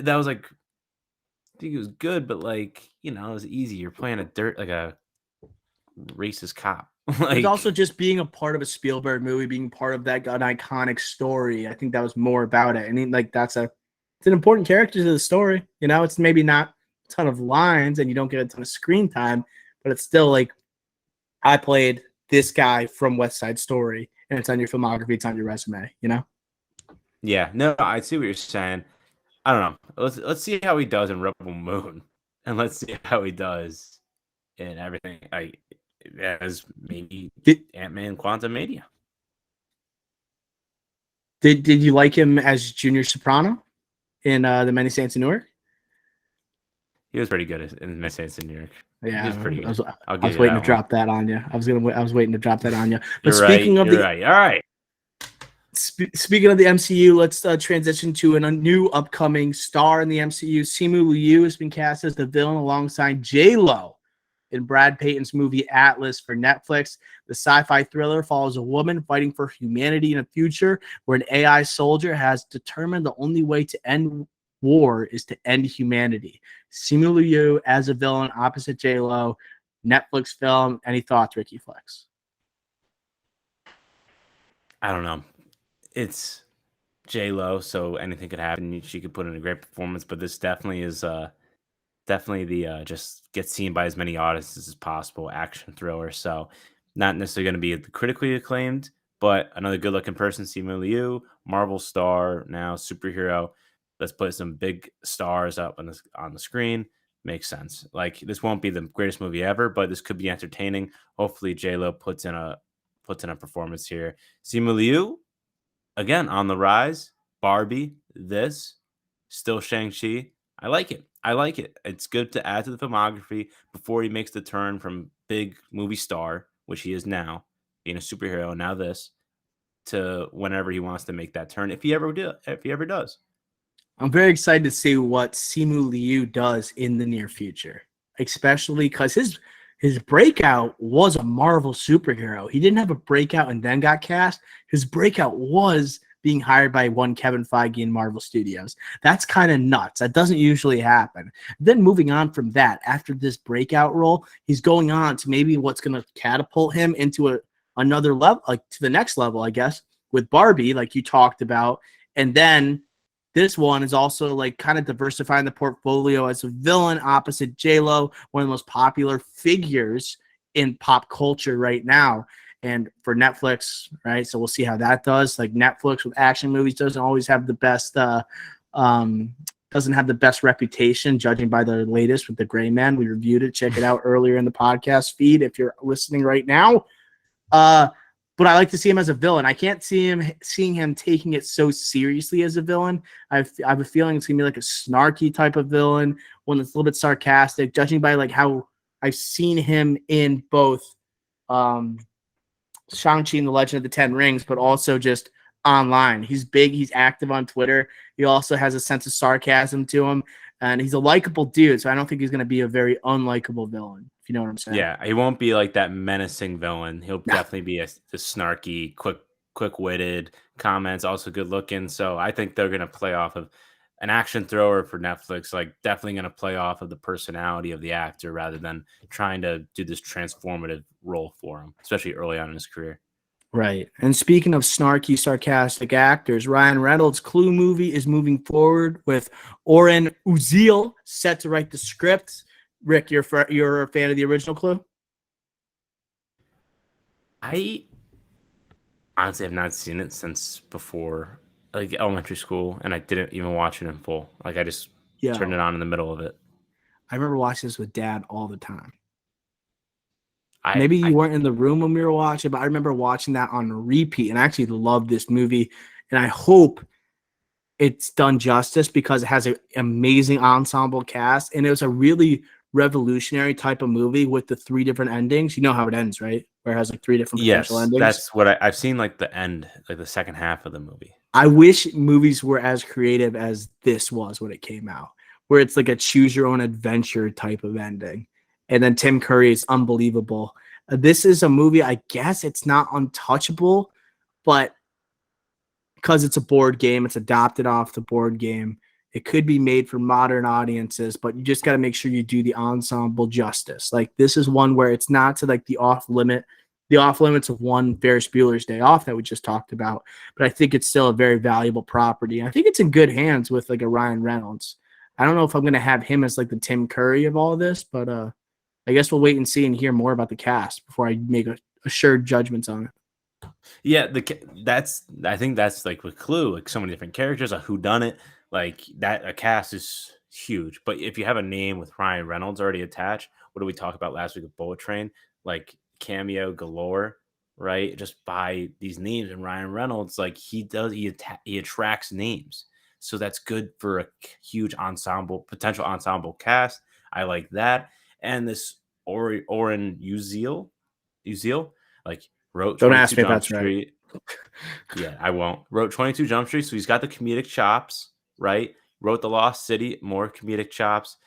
S2: That was like, I think he was good, but like, it was easy. You're playing a racist cop.
S1: Like, it's also just being a part of a Spielberg movie, being part of that an iconic story. I think that was more about it. And it's an important character to the story. It's maybe not a ton of lines and you don't get a ton of screen time, but it's still like, I played this guy from West Side Story, and it's on your filmography, it's on your resume,
S2: Yeah, no, I see what you're saying. I don't know. Let's see how he does in Rebel Moon, and let's see how he does in everything. As maybe Ant-Man Quantumania.
S1: Did you like him as Junior Soprano in The Many Saints of Newark?
S2: He was pretty good in Many Saints of New York.
S1: Yeah,
S2: he was pretty good.
S1: I was waiting to drop that on you. I was waiting to drop that on you. But
S2: you're right. All right.
S1: Speaking of the MCU, let's transition to a new upcoming star in the MCU. Simu Liu has been cast as the villain alongside J-Lo in Brad Payton's movie Atlas for Netflix. The sci-fi thriller follows a woman fighting for humanity in a future where an AI soldier has determined the only way to end war is to end humanity. Simu Liu as a villain opposite J-Lo. Netflix film. Any thoughts, Ricky Flex?
S2: I don't know. It's J-Lo, so anything could happen. She could put in a great performance, but this definitely is definitely the just get seen by as many audiences as possible action thriller. So not necessarily going to be critically acclaimed, but another good looking person, Simu Liu, Marvel star, now superhero. Let's put some big stars up on the screen. Makes sense. Like, this won't be the greatest movie ever, but this could be entertaining. Hopefully J-Lo puts in a performance here. Simu Liu, again, on the rise. Barbie, this, still Shang-Chi. I like it. It's good to add to the filmography before he makes the turn from big movie star, which he is now, being a superhero, now this. to whenever he wants to make that turn, if he ever does.
S1: I'm very excited to see what Simu Liu does in the near future, especially because his breakout was a Marvel superhero. He didn't have a breakout and then got cast. His breakout was being hired by one Kevin Feige in Marvel Studios. That's kind of nuts. That doesn't usually happen. Then moving on from that, after this breakout role, he's going on to maybe what's going to catapult him into another level, like to the next level, I guess, with Barbie, like you talked about. And then this one is also like kind of diversifying the portfolio as a villain opposite J-Lo, one of the most popular figures in pop culture right now. And for Netflix, right? So we'll see how that does. Like Netflix with action movies doesn't always have the best, doesn't have the best reputation, judging by the latest with The Gray Man. We reviewed it. Check it out earlier in the podcast feed if you're listening right now. But I like to see him as a villain. I can't seeing him taking it so seriously as a villain. I have a feeling it's gonna be like a snarky type of villain, one that's a little bit sarcastic, judging by like how I've seen him in both Shang-Chi and the Legend of the Ten Rings, but also just online. He's big. He's active on Twitter. He also has a sense of sarcasm to him, and he's a likable dude. So I don't think he's going to be a very unlikable villain, if you know what I'm saying.
S2: Yeah, he won't be like that menacing villain. He'll definitely be the snarky, quick-witted comments, also good looking. So I think they're going to play off of an action thrower for Netflix, like definitely going to play off of the personality of the actor rather than trying to do this transformative role for him, especially early on in his career.
S1: Right. And speaking of snarky, sarcastic actors, Ryan Reynolds' Clue movie is moving forward with Oren Uziel set to write the script. Rick, you're a fan of the original Clue?
S2: I honestly have not seen it since before like elementary school, and I didn't even watch it in full. Like I just turned it on in the middle of it.
S1: I remember watching this with Dad all the time. Maybe you weren't in the room when we were watching, but I remember watching that on repeat, and I actually love this movie, and I hope it's done justice because it has an amazing ensemble cast, and it was a really revolutionary type of movie with the 3 different endings. You know how it ends, right? Where it has like 3 different potential endings.
S2: That's what I've seen, like the end, like the second half of the movie.
S1: I wish movies were as creative as this was when it came out, where it's like a choose your own adventure type of ending. And then Tim Curry is unbelievable. This is a movie, I guess it's not untouchable, but because it's a board game, it's adopted off the board game. It could be made for modern audiences, but you just got to make sure you do the ensemble justice. Like this is one where it's not to like the off limits of one Ferris Bueller's Day Off that we just talked about, but I think it's still a very valuable property. I think it's in good hands with like a Ryan Reynolds. I don't know if I'm going to have him as like the Tim Curry of all of this, but I guess we'll wait and see and hear more about the cast before I make assured judgments on it.
S2: Yeah, I think that's like with Clue, like so many different characters, a whodunit, like that. A cast is huge, but if you have a name with Ryan Reynolds already attached, what did we talk about last week with Bullet Train? Like cameo galore, right? Just by these names, and Ryan Reynolds, like he attracts names, so that's good for a huge potential ensemble cast. I like that. And this Oren Uziel, like wrote
S1: Don't ask
S2: 22
S1: me if
S2: Jump
S1: that's
S2: Street. Right. Yeah, I won't. Wrote 22 Jump Street, so he's got the comedic chops, right? Wrote The Lost City, more comedic chops.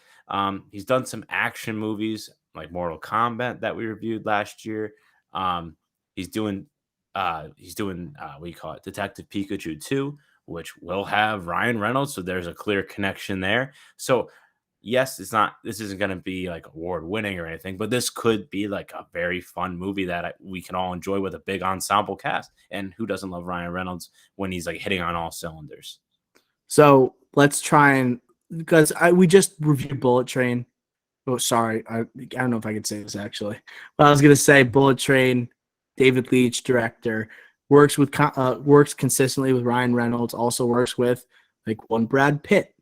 S2: He's done some action movies like Mortal Kombat that we reviewed last year. He's doing what do you call it? Detective Pikachu 2, which will have Ryan Reynolds, so there's a clear connection there. So yes, this isn't going to be like award winning or anything, but this could be like a very fun movie that we can all enjoy with a big ensemble cast. And who doesn't love Ryan Reynolds when he's like hitting on all cylinders?
S1: So let's try and, because we just reviewed Bullet Train. Oh, sorry. I don't know if I could say this actually, but I was going to say Bullet Train, David Leitch, director, works consistently with Ryan Reynolds, also works with like one Brad Pitt.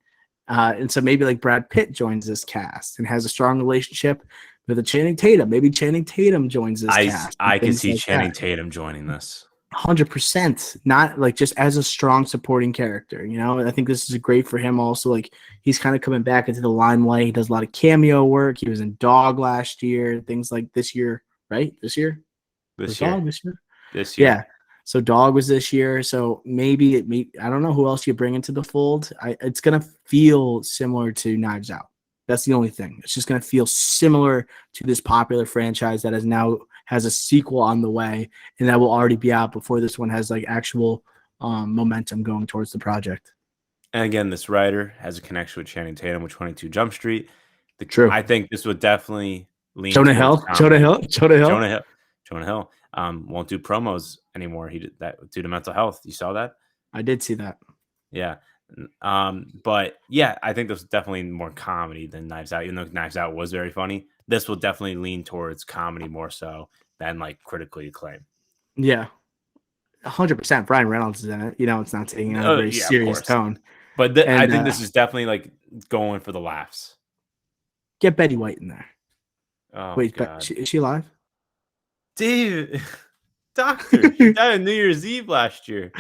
S1: And so maybe like Brad Pitt joins this cast and has a strong relationship with a Channing Tatum. Maybe Channing Tatum joins this cast.
S2: I can see like Channing Tatum joining this.
S1: 100%, not like just as a strong supporting character, you know. I think this is great for him also. Like he's kind of coming back into the limelight. He does a lot of cameo work. He was in Dog last year, things like this year, right? This year.
S2: Yeah.
S1: So Dog was this year. So maybe I don't know who else you bring into the fold. It's gonna feel similar to Knives Out. That's the only thing. It's just gonna feel similar to this popular franchise that has a sequel on the way, and that will already be out before this one has like actual momentum going towards the project.
S2: And again, this writer has a connection with Channing Tatum with 22 Jump Street.
S1: True.
S2: I think this would definitely lean
S1: Jonah
S2: towards
S1: Hill. Jonah Hill. Jonah Hill.
S2: Jonah Hill. Jonah Hill won't do promos anymore. He did that due to mental health. You saw that?
S1: I did see that.
S2: Yeah. But yeah, I think this is definitely more comedy than Knives Out, even though Knives Out was very funny. This will definitely lean towards comedy more so than like critically acclaimed.
S1: Yeah. 100%. Ryan Reynolds is in it. You know, it's not taking a very serious tone.
S2: But I think this is definitely like going for the laughs.
S1: Get Betty White in there.
S2: Oh,
S1: wait,
S2: God.
S1: Is she alive?
S2: Dude, doctor, she died on New Year's Eve last year.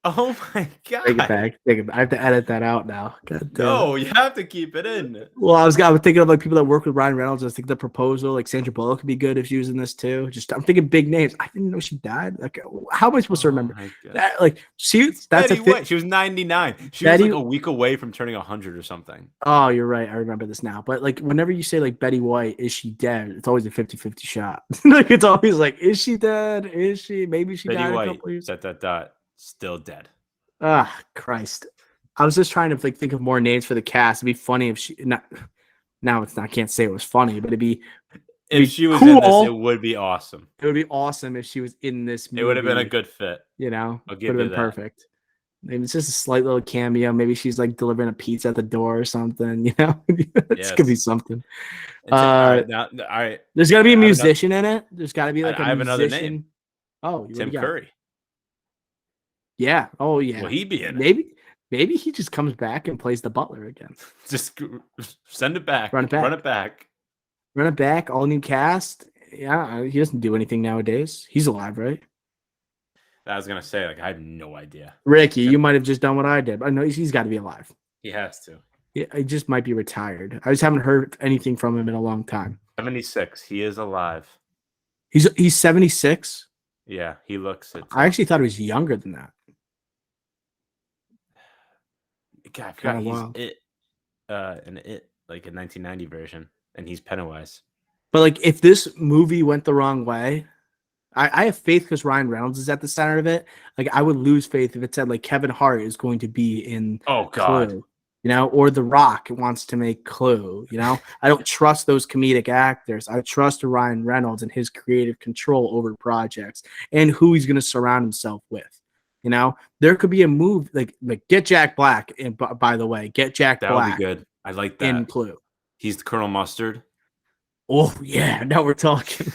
S2: Oh my God.
S1: Take it back. I have to edit that out now.
S2: No, you have to keep it in.
S1: Well, I was thinking of like people that work with Ryan Reynolds. I think The Proposal, like Sandra Bullock could be good if she was in this too. I'm thinking big names. I didn't know she died. Like, how am I supposed to remember that? Like, that's
S2: Betty White. She was 99. She was like a week away from turning 100 or something.
S1: Oh, you're right. I remember this now. But like, whenever you say like Betty White, is she dead? It's always a 50-50 shot. Like, it's always like, is she dead? Is she? Maybe she
S2: Betty
S1: died
S2: White,
S1: a couple years.
S2: Still dead.
S1: Ah, Christ. I was just trying to like think of more names for the cast. It'd be funny if she now it's not, I can't say it was funny, but
S2: if she was in this, it would be awesome.
S1: It would be awesome if she was in this movie.
S2: It would have been a good fit.
S1: You know,
S2: it
S1: would have been perfect. Maybe it's just a slight little cameo. Maybe she's like delivering a pizza at the door or something. You know, this could be something.
S2: All right.
S1: There's got to be a musician in it. There's got to be like
S2: I have another name.
S1: Oh,
S2: Tim Curry.
S1: Yeah. Oh, yeah.
S2: Will he be in it?
S1: Maybe he just comes back and plays the butler again.
S2: Just send it back.
S1: Run it back. All new cast. Yeah, he doesn't do anything nowadays. He's alive, right?
S2: I was gonna say, like, I have no idea.
S1: Ricky, you might have just done what I did. I know he's got to be alive.
S2: He has to.
S1: Yeah, he just might be retired. I just haven't heard anything from him in a long time.
S2: 76. He is alive.
S1: He's 76.
S2: Yeah, he looks it.
S1: I actually thought he was younger than that.
S2: God, I forgot he's like a 1990 version, and he's Pennywise.
S1: But like, if this movie went the wrong way, I have faith because Ryan Reynolds is at the center of it. Like, I would lose faith if it said like Kevin Hart is going to be in Clue, you know, or The Rock wants to make Clue. You know, I don't trust those comedic actors. I trust Ryan Reynolds and his creative control over projects and who he's going to surround himself with. You know, there could be a move like get Jack Black. And by the way, get Jack Black.
S2: That would be good. I like that.
S1: In Clue.
S2: He's the Colonel Mustard.
S1: Oh yeah, now we're talking.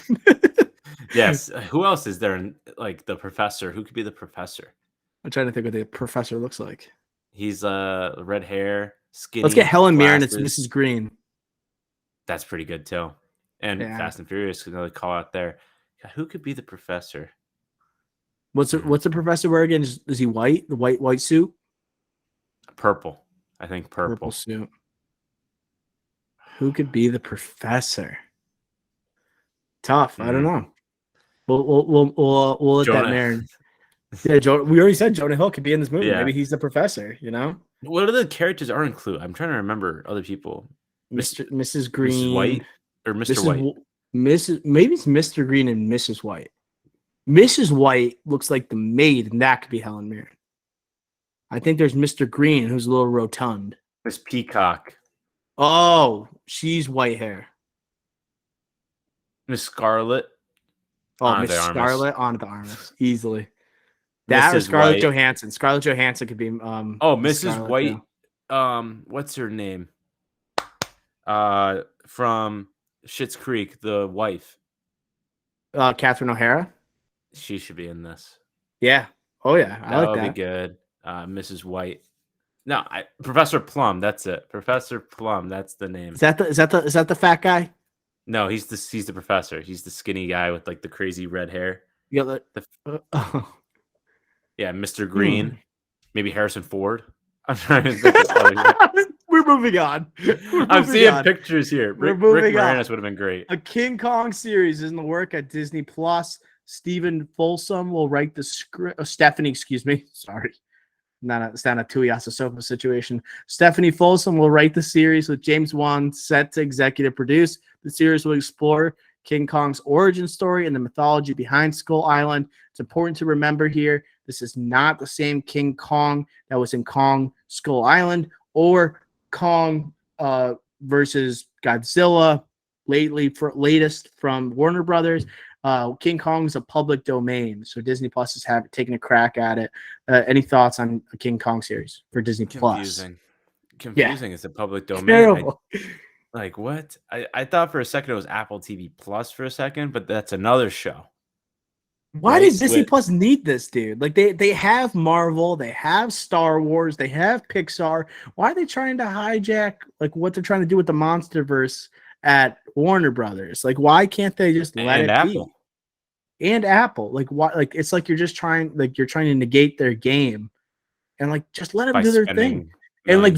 S2: Yes. Who else is there? Like the professor. Who could be the professor?
S1: I'm trying to think what the professor looks like.
S2: He's red hair, skinny.
S1: Let's get Helen Mirren. It's Mrs. Green.
S2: That's pretty good too. And Fast and Furious, another call out there. God, who could be the professor?
S1: What's the professor wear again? Is he white? The white suit?
S2: Purple. I think purple
S1: suit. Who could be the professor? Tough. I don't know. We'll let that marinate. Yeah, we already said Jonah Hill could be in this movie. Yeah. Maybe he's the professor. You know.
S2: What other characters are in Clue? I'm trying to remember other people.
S1: Mrs. Green,
S2: Mrs. White, or Mr. White.
S1: Maybe it's Mr. Green and Mrs. White. Mrs. White looks like the maid, and that could be Helen Mirren. I think there's Mr. Green, who's a little rotund.
S2: Miss Peacock.
S1: Oh, she's white hair.
S2: Miss Scarlett.
S1: Oh, Miss Scarlett on the Armas. Easily. That Mrs. or Scarlett Johansson. Scarlett Johansson could be
S2: Mrs. Scarlett, White. Yeah. What's her name? From Schitt's Creek, the wife.
S1: Catherine O'Hara.
S2: She should be in this.
S1: Yeah. Oh yeah.
S2: That would be good. Mrs. White. No, Professor Plum. That's it. Professor Plum. That's the name.
S1: Is that the fat guy?
S2: No, he's the professor. He's the skinny guy with like the crazy red hair.
S1: Yeah.
S2: Yeah, Mr. Green. Maybe Harrison Ford. I'm trying to think of
S1: We're moving on.
S2: I'm seeing pictures here. Rick Moranis would have been great.
S1: A King Kong series is in the work at Disney Plus. Stephen Folsom will write the script. Oh, Stephanie, excuse me. Sorry. It's not a Tuiasa Sofa situation. Stephanie Folsom will write the series with James Wan set to executive produce. The series will explore King Kong's origin story and the mythology behind Skull Island. It's important to remember here, this is not the same King Kong that was in Kong Skull Island or Kong versus Godzilla latest from Warner Brothers. King Kong is a public domain, so Disney Plus is taking a crack at it. Any thoughts on a King Kong series for Disney Plus?
S2: Confusing. It's a public domain.
S1: Terrible.
S2: Like what? I thought for a second it was Apple TV Plus for a second, but that's another show.
S1: Why does Disney Plus need this, dude? Like they have Marvel, they have Star Wars, they have Pixar. Why are they trying to hijack like what they're trying to do with the MonsterVerse at Warner Brothers? Like, why can't they just let it
S2: Apple.
S1: be? And Apple. Like, why? Like, it's like you're trying to negate their game, and like just let them do their thing. And like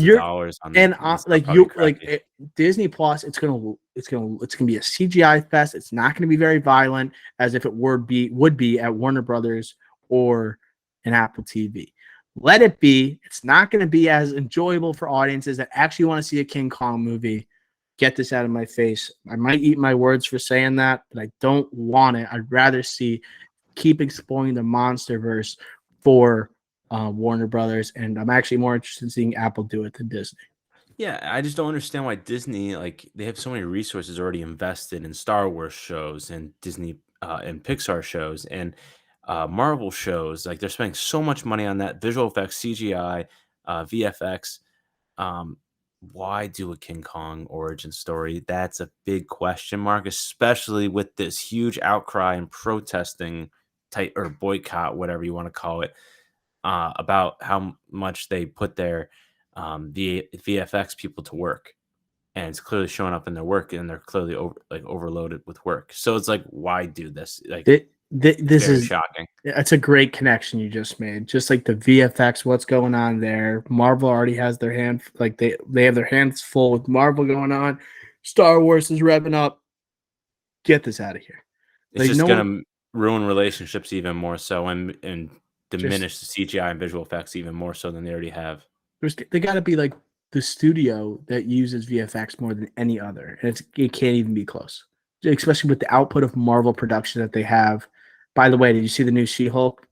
S1: Disney Plus, it's gonna be a CGI fest. It's not gonna be very violent as if it would be at Warner Brothers or an Apple TV. Let it be. It's not gonna be as enjoyable for audiences that actually want to see a King Kong movie. Get this out of my face. I might eat my words for saying that, but I don't want it. I'd rather keep exploring the MonsterVerse for Warner Brothers, and I'm actually more interested in seeing Apple do it than Disney.
S2: Yeah, I just don't understand why Disney, like, they have so many resources already invested in Star Wars shows and Disney and Pixar shows and Marvel shows. Like, they're spending so much money on that, visual effects, CGI, VFX. Why do a King Kong origin story? That's a big question mark, especially with this huge outcry and protesting or boycott, whatever you want to call it, about how much they put their VFX people to work, and it's clearly showing up in their work, and they're clearly overloaded with work. So it's like, why do this? Like, this is shocking.
S1: It's a great connection you just made. Just like the VFX, what's going on there? Marvel already has their hand, like they have their hands full with Marvel going on. Star Wars is revving up. Get this out of here.
S2: It's just gonna ruin relationships even more so, and diminish the CGI and visual effects even more so than they already have.
S1: They got to be like the studio that uses VFX more than any other, and it can't even be close, especially with the output of Marvel production that they have. By the way, did you see the new She-Hulk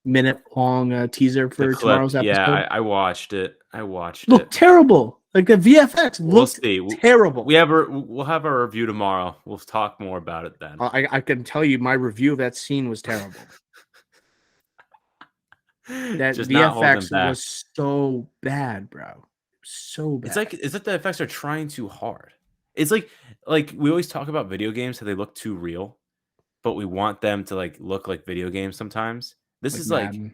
S1: minute-long teaser for tomorrow's episode?
S2: Yeah, I watched it.
S1: Looked terrible. Like the VFX looked terrible.
S2: We'll have our review tomorrow. We'll talk more about it then.
S1: I can tell you my review of that scene was terrible. That just VFX was so bad, bro. So bad.
S2: It's like the effects are trying too hard. It's like we always talk about video games, how they look too real, but we want them to like look like video games sometimes. This is Madden. Like,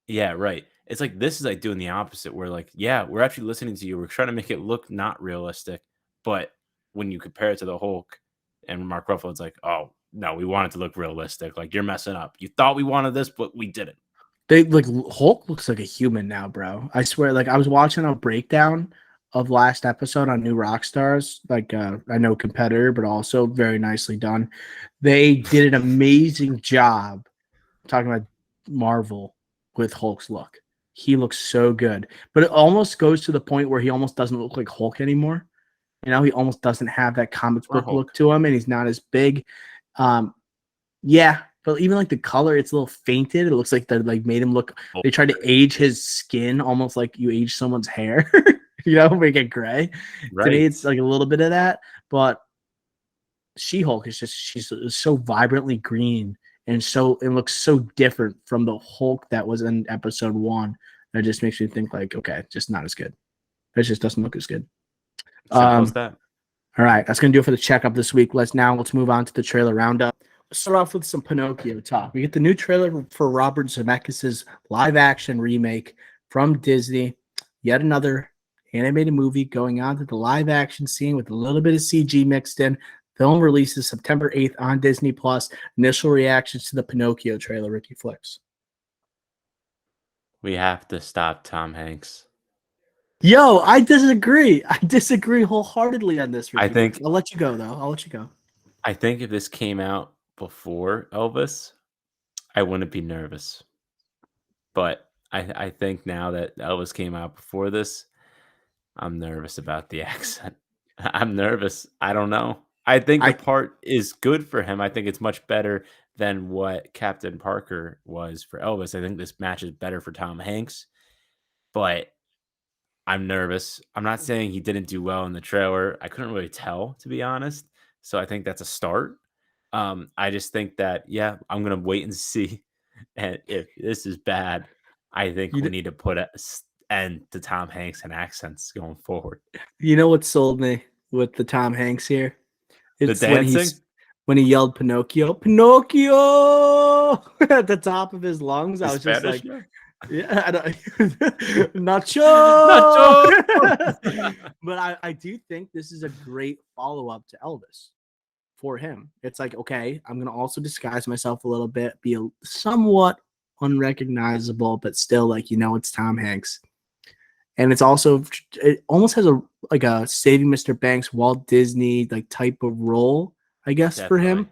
S2: yeah, right. It's like this is like doing the opposite. We're like, yeah, we're actually listening to you. We're trying to make it look not realistic, but when you compare it to the Hulk and Mark Ruffalo, it's like, oh no, we want it to look realistic. Like, you're messing up. You thought we wanted this, but we didn't.
S1: Hulk looks like a human now, bro. I swear, like I was watching a breakdown of last episode on New Rockstars, like I know competitor, but also very nicely done. They did an amazing job talking about Marvel with Hulk's look. He looks so good, but it almost goes to the point where he almost doesn't look like Hulk anymore. You know, he almost doesn't have that comic book look to him, and he's not as big. Yeah. But even like the color, it's a little fainted. It looks like they like made him look. They tried to age his skin almost like you age someone's hair, you know, make it gray. Right. To me, it's like a little bit of that. But She-Hulk is she's so vibrantly green and looks so different from the Hulk that was in episode 1. That just makes me think like, okay, just not as good. It just doesn't look as good.
S2: How's that?
S1: All right, that's gonna do it for the checkup this week. Let's move on to the trailer roundup. Start off with some Pinocchio talk. We get the new trailer for Robert Zemeckis' live-action remake from Disney. Yet another animated movie going on to the live-action scene with a little bit of CG mixed in. Film releases September 8th on Disney+. Initial reactions to the Pinocchio trailer, Ricky Flicks.
S2: We have to stop Tom Hanks.
S1: Yo, I disagree. I disagree wholeheartedly on this, Ricky. I'll let you go, though.
S2: I think if this came out before Elvis, I wouldn't be nervous. But I think now that Elvis came out before this, I'm nervous about the accent. I'm nervous. I don't know. I think the
S1: I
S2: part is good for him. I think it's much better than what Captain Parker was for Elvis. I think this match is better for Tom Hanks, but I'm nervous. I'm not saying he didn't do well in the trailer. I couldn't really tell, to be honest. So I think that's a start. I just think that, yeah, I'm gonna wait and see. And if this is bad, I think
S1: you
S2: we
S1: kn-
S2: need to put an end to Tom Hanks and accents going forward.
S1: you know what sold me with the Tom Hanks here?
S2: The
S1: It's
S2: dancing,
S1: when he yelled Pinocchio, Pinocchio at the top of his lungs.
S2: the
S1: I was just
S2: Spanish,
S1: like,
S2: yeah.
S1: yeah, I don't, not sure.
S2: Nacho.
S1: But I do think this is a great follow up to Elvis for him. It's like, okay, I'm gonna also disguise myself a little bit, be somewhat unrecognizable, but still like it's Tom Hanks. And it's also it almost has a like a Saving Mr. Banks, Walt Disney like type of role, I guess, for
S2: Definitely.
S1: him.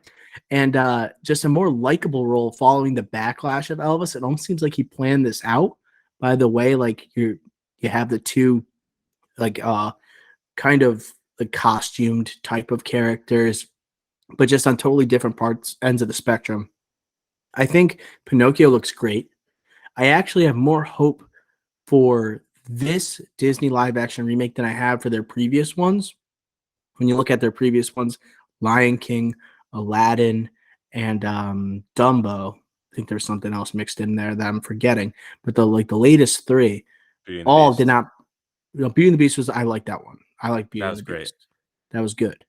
S1: And just a more likable role following the backlash of Elvis. It almost seems like he planned this out. By the way, like you have the two like kind of the costumed type of characters, but just on totally different parts ends of the spectrum. I think Pinocchio looks great. I actually have more hope for this Disney live action remake than I have for their previous ones. When you look at their previous ones, Lion King, Aladdin, and Dumbo. I think there's something else mixed in there that I'm forgetting. But the latest three
S2: Beauty and the
S1: all did
S2: Beast.
S1: not. Beauty and the Beast was I like that one. I like Beauty
S2: That
S1: and
S2: was
S1: the
S2: great.
S1: Beast. That was good,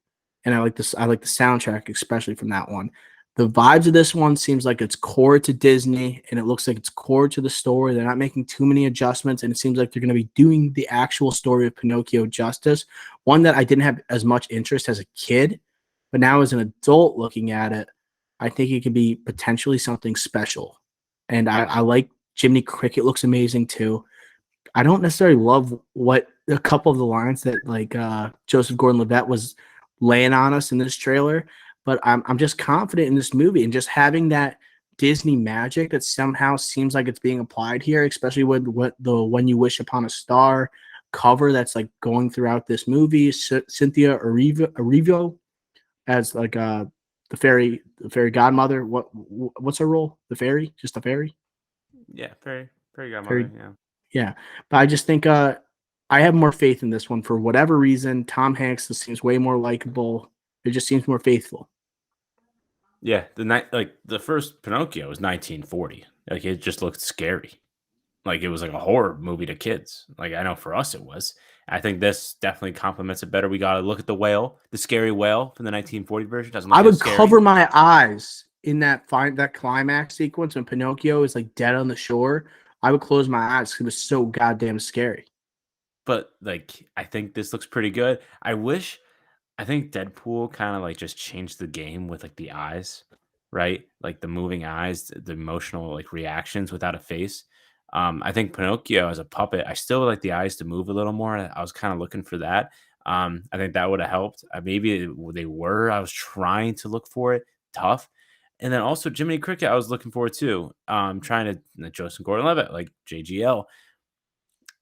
S1: and I like this. I like the soundtrack especially from that one. The vibes of this one seems like it's core to Disney, and it looks like it's core to the story. They're not making too many adjustments, and it seems like they're going to be doing the actual story of Pinocchio justice. One that I didn't have as much interest as a kid, but now as an adult looking at it, I think it could be potentially something special. And I like Jiminy Cricket looks amazing too. I don't necessarily love what a couple of the lines that like Joseph Gordon-Levitt was laying on us in this trailer, but I'm just confident in this movie and just having that Disney magic that somehow seems like it's being applied here, especially with what the "When You Wish Upon a Star" cover that's like going throughout this movie. Cynthia Erivo as like the fairy godmother. What's her role? The fairy, just a fairy.
S2: Yeah, very, very
S1: Fairy
S2: godmother. Yeah.
S1: Yeah, but I just think I have more faith in this one for whatever reason. Tom Hanks just seems way more likable. It just seems more faithful.
S2: Yeah, the night like the first Pinocchio was 1940. Like it just looked scary. Like it was like a horror movie to kids. Like I know for us it was. I think this definitely complements it better. We got to look at the whale, the scary whale from the 1940 version. Doesn't
S1: I
S2: look as
S1: would
S2: scary,
S1: cover my eyes in that climax sequence when Pinocchio is like dead on the shore. I would close my eyes because it was so goddamn scary.
S2: but like I think this looks pretty good. I think Deadpool kind of like just changed the game with like the eyes, right? Like the moving eyes, the emotional like reactions without a face. I think Pinocchio as a puppet, I still would like the eyes to move a little more. I was kind of looking for that. I think that would have helped. They were. I was trying to look for it. Tough. And then also Jiminy Cricket, I was looking for it too. Trying to like Joseph Gordon-Levitt, like JGL.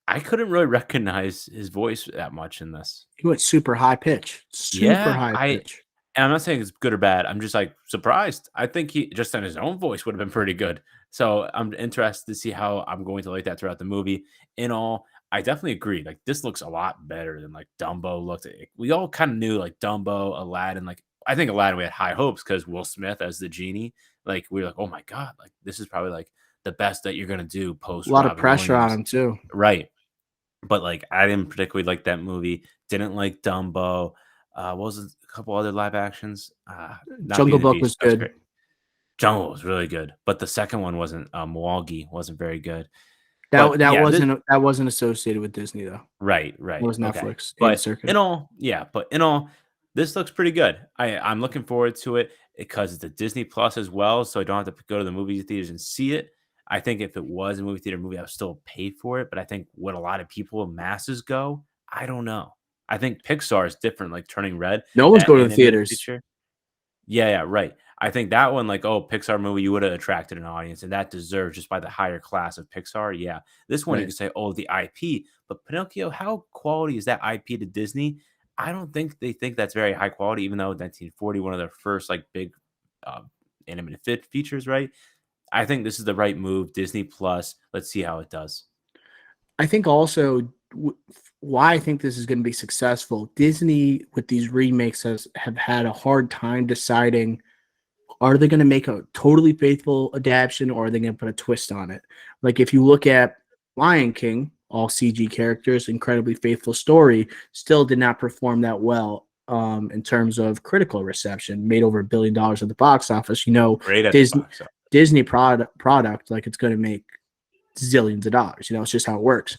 S2: I couldn't really recognize his voice that much in this.
S1: He went super
S2: Yeah,
S1: high pitch.
S2: and I'm not saying it's good or bad. I'm just like surprised. I think he just on his own voice would have been pretty good. So I'm interested to see how I'm going to like that throughout the movie. In all, I definitely agree. Like this looks a lot better than like Dumbo looked. We all kind of knew like Dumbo, Aladdin. Like I think Aladdin we had high hopes because Will Smith as the genie. Like we were like, oh my god, like this is probably like the best that you're gonna do
S1: A
S2: post
S1: lot of
S2: Robin
S1: pressure on
S2: Williams,
S1: him too.
S2: right? But, like, I didn't particularly like that movie, didn't like Dumbo, what was it? A couple other live actions? Not
S1: Jungle
S2: Beauty and the
S1: Book
S2: Beast,
S1: was
S2: that was
S1: good.
S2: great. Jungle was really good, but the second one wasn't, Milwaukee wasn't very good.
S1: That
S2: But,
S1: that
S2: yeah,
S1: wasn't associated with Disney though.
S2: right,
S1: That
S2: right,
S1: was
S2: okay.
S1: Netflix, Andy
S2: But
S1: Serkis.
S2: in all yeah, but in all, this looks pretty good. I'm looking forward to it because it's a Disney Plus as well, so I don't have to go to the movie theaters and see it. I think if it was a movie theater movie, I would still pay for it, but I think what a lot of people, masses go, I don't know. I think Pixar is different, like Turning Red,
S1: No one's
S2: that
S1: going to the
S2: animated
S1: theaters.
S2: feature. Yeah, yeah, right. I think that one, like, oh, Pixar movie, you would have attracted an audience, and that deserves just by the higher class of Pixar. Yeah, this one you
S1: Right.
S2: could say, oh, the IP, but Pinocchio, how quality is that IP to Disney? I don't think they think that's very high quality, even though 1940, one of their first like big uh, animated features, right? I think this is the right move. Disney Plus. Let's see how it does.
S1: I think also why I think this is going to be successful. Disney with these remakes have had a hard time deciding, are they going to make a totally faithful adaptation or are they going to put a twist on it? Like if you look at Lion King, all CG characters, incredibly faithful story, still did not perform that well in terms of critical reception. Made over $1 billion at the box office. You know,
S2: Great at the
S1: Disney
S2: box office.
S1: Disney product like it's going to make zillions of dollars. You know, it's just how it works.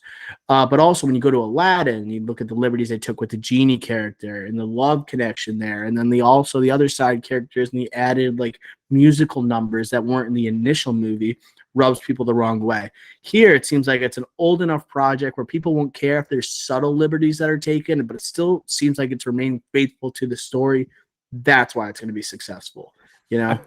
S1: But also when you go to Aladdin, you look at the liberties they took with the genie character and the love connection there, and then the other side characters and the added like musical numbers that weren't in the initial movie rubs people the wrong way. Here, it seems like it's an old enough project where people won't care if there's subtle liberties that are taken, but it still seems like it's remained faithful to the story. That's why it's going to be successful. You know,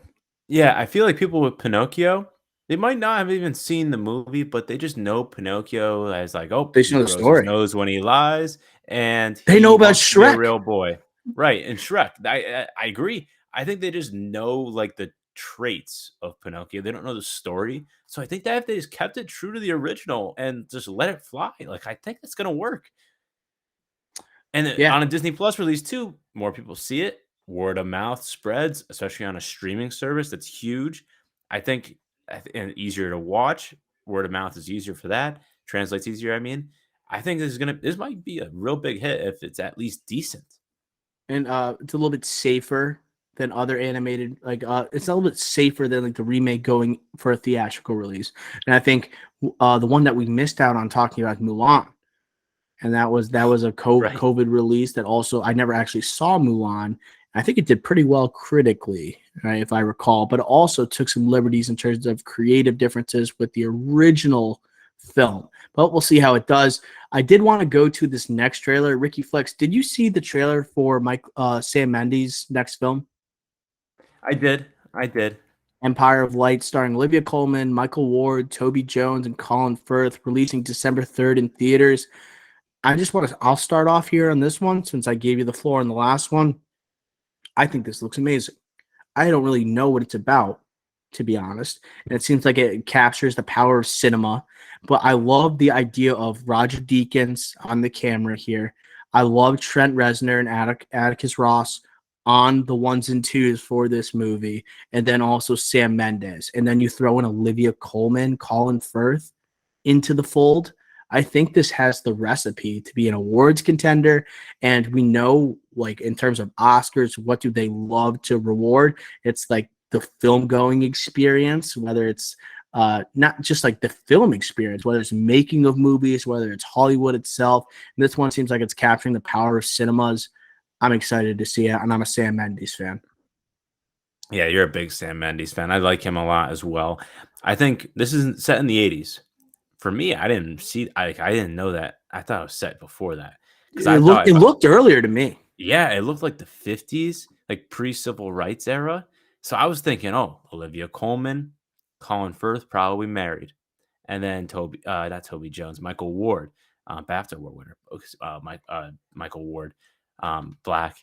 S2: Yeah, I feel like people with Pinocchio, they might not have even seen the movie, but they just know Pinocchio as like, oh,
S1: they should
S2: he
S1: know the
S2: throws his
S1: story.
S2: nose when he lies, and
S1: They know
S2: he
S1: about
S2: wants to be a
S1: Shrek.
S2: real boy, right? And Shrek, I agree. I think they just know like the traits of Pinocchio. They don't know the story, so I think that if they just kept it true to the original and just let it fly, like I think it's gonna work. And
S1: Yeah.
S2: on a Disney Plus release too, more people see it. Word of mouth spreads, especially on a streaming service that's huge. I think and easier to watch. Word of mouth is easier for that. Translates easier. I mean, I think this might be a real big hit if it's at least decent.
S1: And it's a little bit safer than other animated it's a little bit safer than like the remake going for a theatrical release. And I think the one that we missed out on talking about is Mulan, and that was a
S2: Right.
S1: COVID release that also I never actually saw Mulan. I think it did pretty well critically, right, if I recall, but it also took some liberties in terms of creative differences with the original film. But we'll see how it does. I did want to go to this next trailer. Ricky Flex, did you see the trailer for Sam Mendes' next film,
S2: I did. I did.
S1: Empire of Light, starring Olivia Colman, Michael Ward, Toby Jones, and Colin Firth, releasing December 3rd in theaters? I'll start off here on this one since I gave you the floor on the last one. I think this looks amazing. I don't really know what it's about, to be honest. And it seems like it captures the power of cinema. But I love the idea of Roger Deakins on the camera here. I love Trent Reznor and Atticus Ross on the ones and twos for this movie. And then also Sam Mendes. And then you throw in Olivia Colman, Colin Firth into the fold. I think this has the recipe to be an awards contender. And we know, like, in terms of Oscars, what do they love to reward? It's like the film going experience, whether it's not just like the film experience, whether it's making of movies, whether it's Hollywood itself. And this one seems like it's capturing the power of cinemas. I'm excited to see it, and I'm a Sam Mendes fan.
S2: Yeah, you're a big Sam Mendes fan. I like him a lot as well. I think this is set in the 80s. For me, I didn't know that. I thought it was set before that. Because I thought
S1: It looked earlier to me.
S2: yeah, it looked like the 50s, like pre-civil rights era. So I was thinking, oh, Olivia Colman, Colin Firth probably married. And then not Toby Jones, Michael Ward, BAFTA award winner, Michael Ward, black.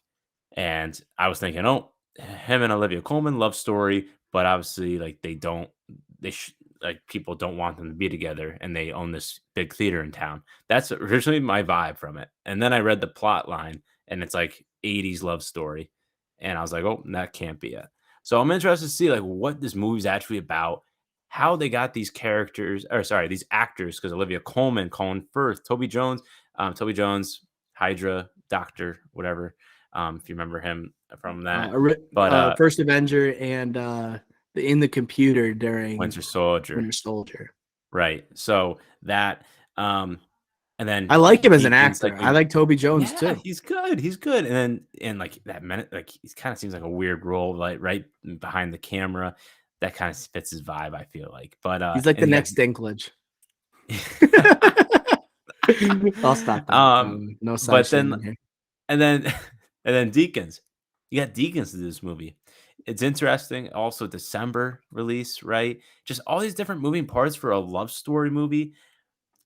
S2: And I was thinking, oh, him and Olivia Colman, love story, but obviously, like like people don't want them to be together, and they own this big theater in town. That's originally my vibe from it. And then I read the plot line, and it's like 80s love story, and I was like, oh, that can't be it. So I'm interested to see like what this movie's actually about, how they got these characters, or sorry, these actors, because Olivia Colman, Colin Firth, Toby Jones, Hydra, Doctor, whatever, if you remember him from that. But
S1: First Avenger and in the computer during
S2: Winter Soldier,
S1: Winter Soldier.
S2: right? So that, and then
S1: I like him as an
S2: Deacon's
S1: actor. I like Toby Jones
S2: yeah,
S1: too.
S2: he's good. He's good. And then in like that minute, like he kind of seems like a weird role, like right behind the camera. That kind of fits his vibe, I feel like. But
S1: He's like the
S2: and
S1: next Dinklage. I'll stop that. No side
S2: but then
S1: shaming here.
S2: and then and then Deacons. You got Deacons in this movie. it's interesting. Also, December release, right? Just all these different moving parts for a love story movie.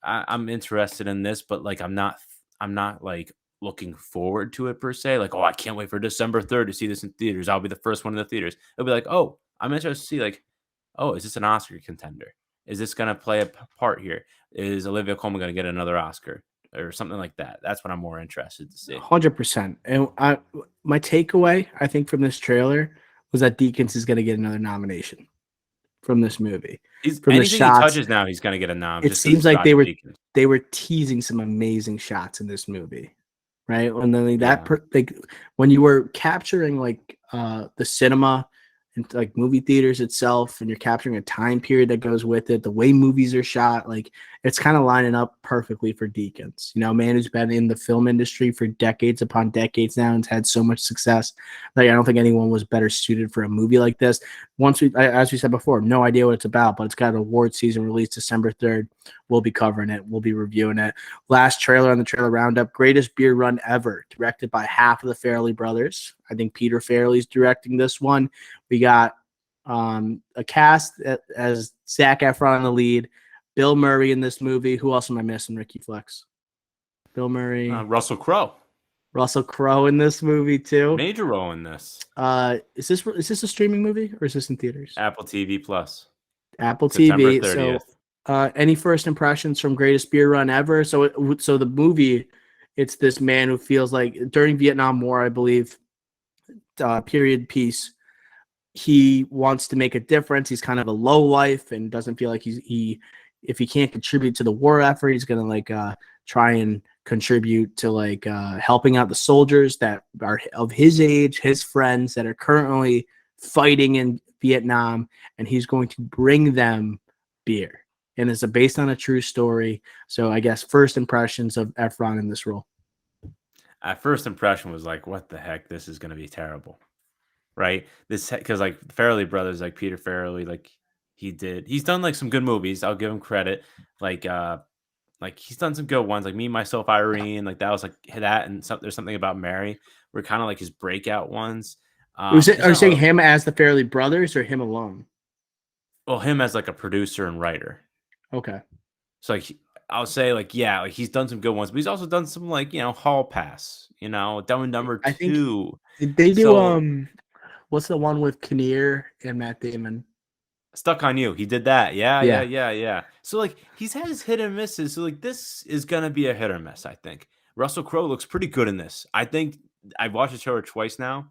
S2: I'm interested in this, but like I'm not like looking forward to it per se. Like, oh, I can't wait for December 3rd to see this in theaters. I'll be the first one in the theaters. It'll be like, oh, I'm interested to see like, oh, is this an Oscar contender? Is this gonna play a part here? Is Olivia Colman gonna get another Oscar or something like that? That's what I'm more interested to see.
S1: 100%. And my takeaway, I think, from this trailer was that Deakins is going to get another nomination from this movie. From the
S2: Anything he
S1: shots,
S2: touches now, he's gonna get a nom.
S1: it
S2: Just
S1: seems
S2: as
S1: like
S2: Scott Deakins.
S1: they were teasing some amazing shots in this movie, right? And then
S2: Yeah.
S1: like when you were capturing like the cinema and like movie theaters itself, and you're capturing a time period that goes with it, the way movies are shot, like it's kind of lining up perfectly for Deakins. You know, a man who's been in the film industry for decades upon decades now and had so much success. Like I don't think anyone was better suited for a movie like this. As we said before, no idea what it's about, but it's got an award season release December 3rd. We'll be covering it. We'll be reviewing it. Last trailer on the trailer roundup: greatest beer run ever, directed by half of the Farrelly brothers. I think Peter Farrelly's directing this one. We got a cast as Zac Efron in the lead, Bill Murray in this movie. Who else am I missing? Ricky Flex, Bill Murray,
S2: Russell Crowe,
S1: Russell Crowe in this movie too.
S2: major role in this.
S1: Is this a streaming movie or is this in theaters?
S2: Apple TV Plus,
S1: Apple
S2: September
S1: TV.
S2: 30th.
S1: So, any first impressions from greatest beer run ever? So the movie, it's this man who feels like during Vietnam War, I believe, period piece, he wants to make a difference. He's kind of a low life and doesn't feel like if he can't contribute to the war effort, he's gonna like try and contribute to like helping out the soldiers that are of his age, his friends that are currently fighting in Vietnam, and he's going to bring them beer. And it's based on a true story. So I guess first impressions of Efron in this role.
S2: First impression was like, what the heck? This is going to be terrible, right? Because like Farrelly brothers, like Peter Farrelly, like he's done like some good movies. I'll give him credit. Like he's done some good ones, like Me, Myself, Irene. Like that was like that, and there's something about Mary. Were kind of like his breakout ones.
S1: Are you saying him as the Farrelly brothers or him alone?
S2: Well, him as like a producer and writer.
S1: Okay.
S2: So like I'll say like yeah, like he's done some good ones, but he's also done some like Hall Pass, Dumb and Dumber 2.
S1: Did they do what's the one with Kinnear and Matt Damon?
S2: Stuck on You. He did that. Yeah. So like he's had his hit and misses. So like this is gonna be a hit or miss, I think. Russell Crowe looks pretty good in this. I think I've watched the trailer twice now.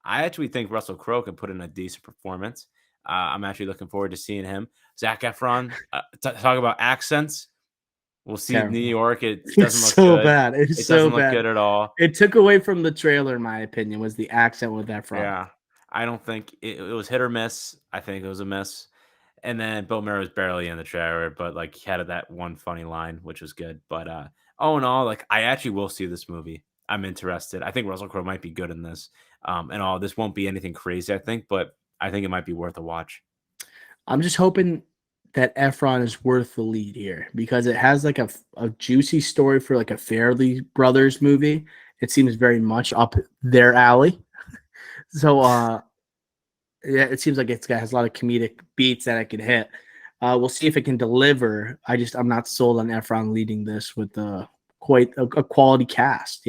S2: I actually think Russell Crowe can put in a decent performance. I'm actually looking forward to seeing him. Zac Efron, talk about accents. We'll see
S1: Terrible.
S2: New York. It doesn't look
S1: so
S2: good.
S1: bad. It
S2: doesn't look good at all.
S1: It took away from the trailer, in my opinion, was the accent with Efron.
S2: Yeah. I don't think it was hit or miss. I think it was a miss. And then Bill Murray was barely in the trailer, but like he had that one funny line, which was good. But all in all, like I actually will see this movie. I'm interested. I think Russell Crowe might be good in this. And all this won't be anything crazy, I think, but I think it might be worth a watch.
S1: I'm just hoping that Efron is worth the lead here because it has like a juicy story for like a Farrelly Brothers movie. It seems very much up their alley. So yeah, it seems like has a lot of comedic beats that it can hit. We'll see if it can deliver. I'm not sold on Efron leading this with quite a quality cast.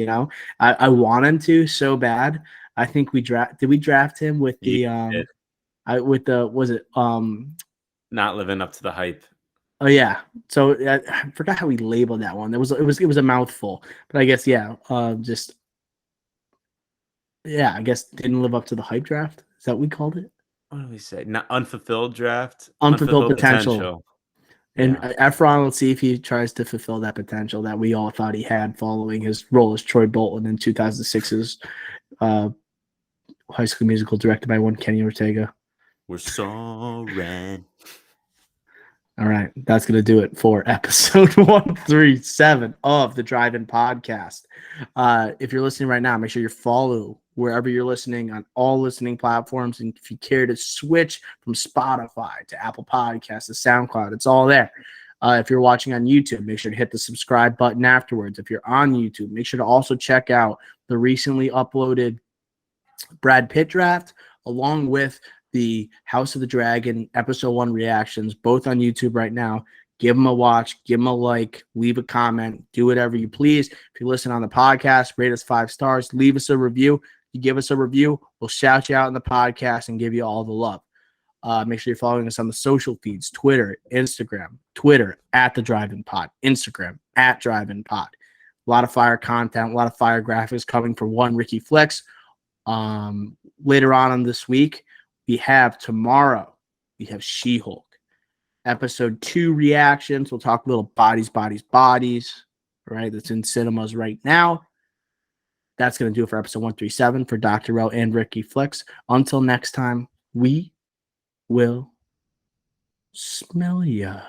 S1: I want him to so bad. I think did we draft him with the was it
S2: Not living up to the hype.
S1: Oh yeah. So I forgot how we labeled that one. It was a mouthful, but I guess I guess didn't live up to the hype draft. Is that what we called it?
S2: What do we say? Not unfulfilled draft.
S1: Unfulfilled potential. And
S2: Yeah.
S1: Efron, let's see if he tries to fulfill that potential that we all thought he had following his role as Troy Bolton in 2006's High School Musical, directed by one Kenny Ortega.
S2: We're sorry.
S1: All right, that's going to do it for episode 137 of the Drive-In Podcast. If you're listening right now, make sure you follow wherever you're listening on all listening platforms. And if you care to switch from Spotify to Apple Podcasts to SoundCloud, it's all there. If you're watching on YouTube, make sure to hit the subscribe button afterwards. If you're on YouTube, make sure to also check out the recently uploaded Brad Pitt draft, along with the House of the Dragon episode 1 reactions, both on YouTube right now. Give them a watch, give them a like, leave a comment, do whatever you please. If you listen on the podcast, rate us 5 stars, leave us a review. You give us a review, we'll shout you out in the podcast and give you all the love. Make sure you're following us on the social feeds, Twitter, Instagram, Twitter at the Drive-In Pod, Instagram at Drive-In Pod. A lot of fire content, a lot of fire graphics coming from one Ricky Flex. Later on this week, tomorrow, we have She-Hulk. Episode 2 reactions. We'll talk a little bodies, right? That's in cinemas right now. That's going to do it for episode 137 for Dr. Rowe and Ricky Flex. Until next time, we will smell ya.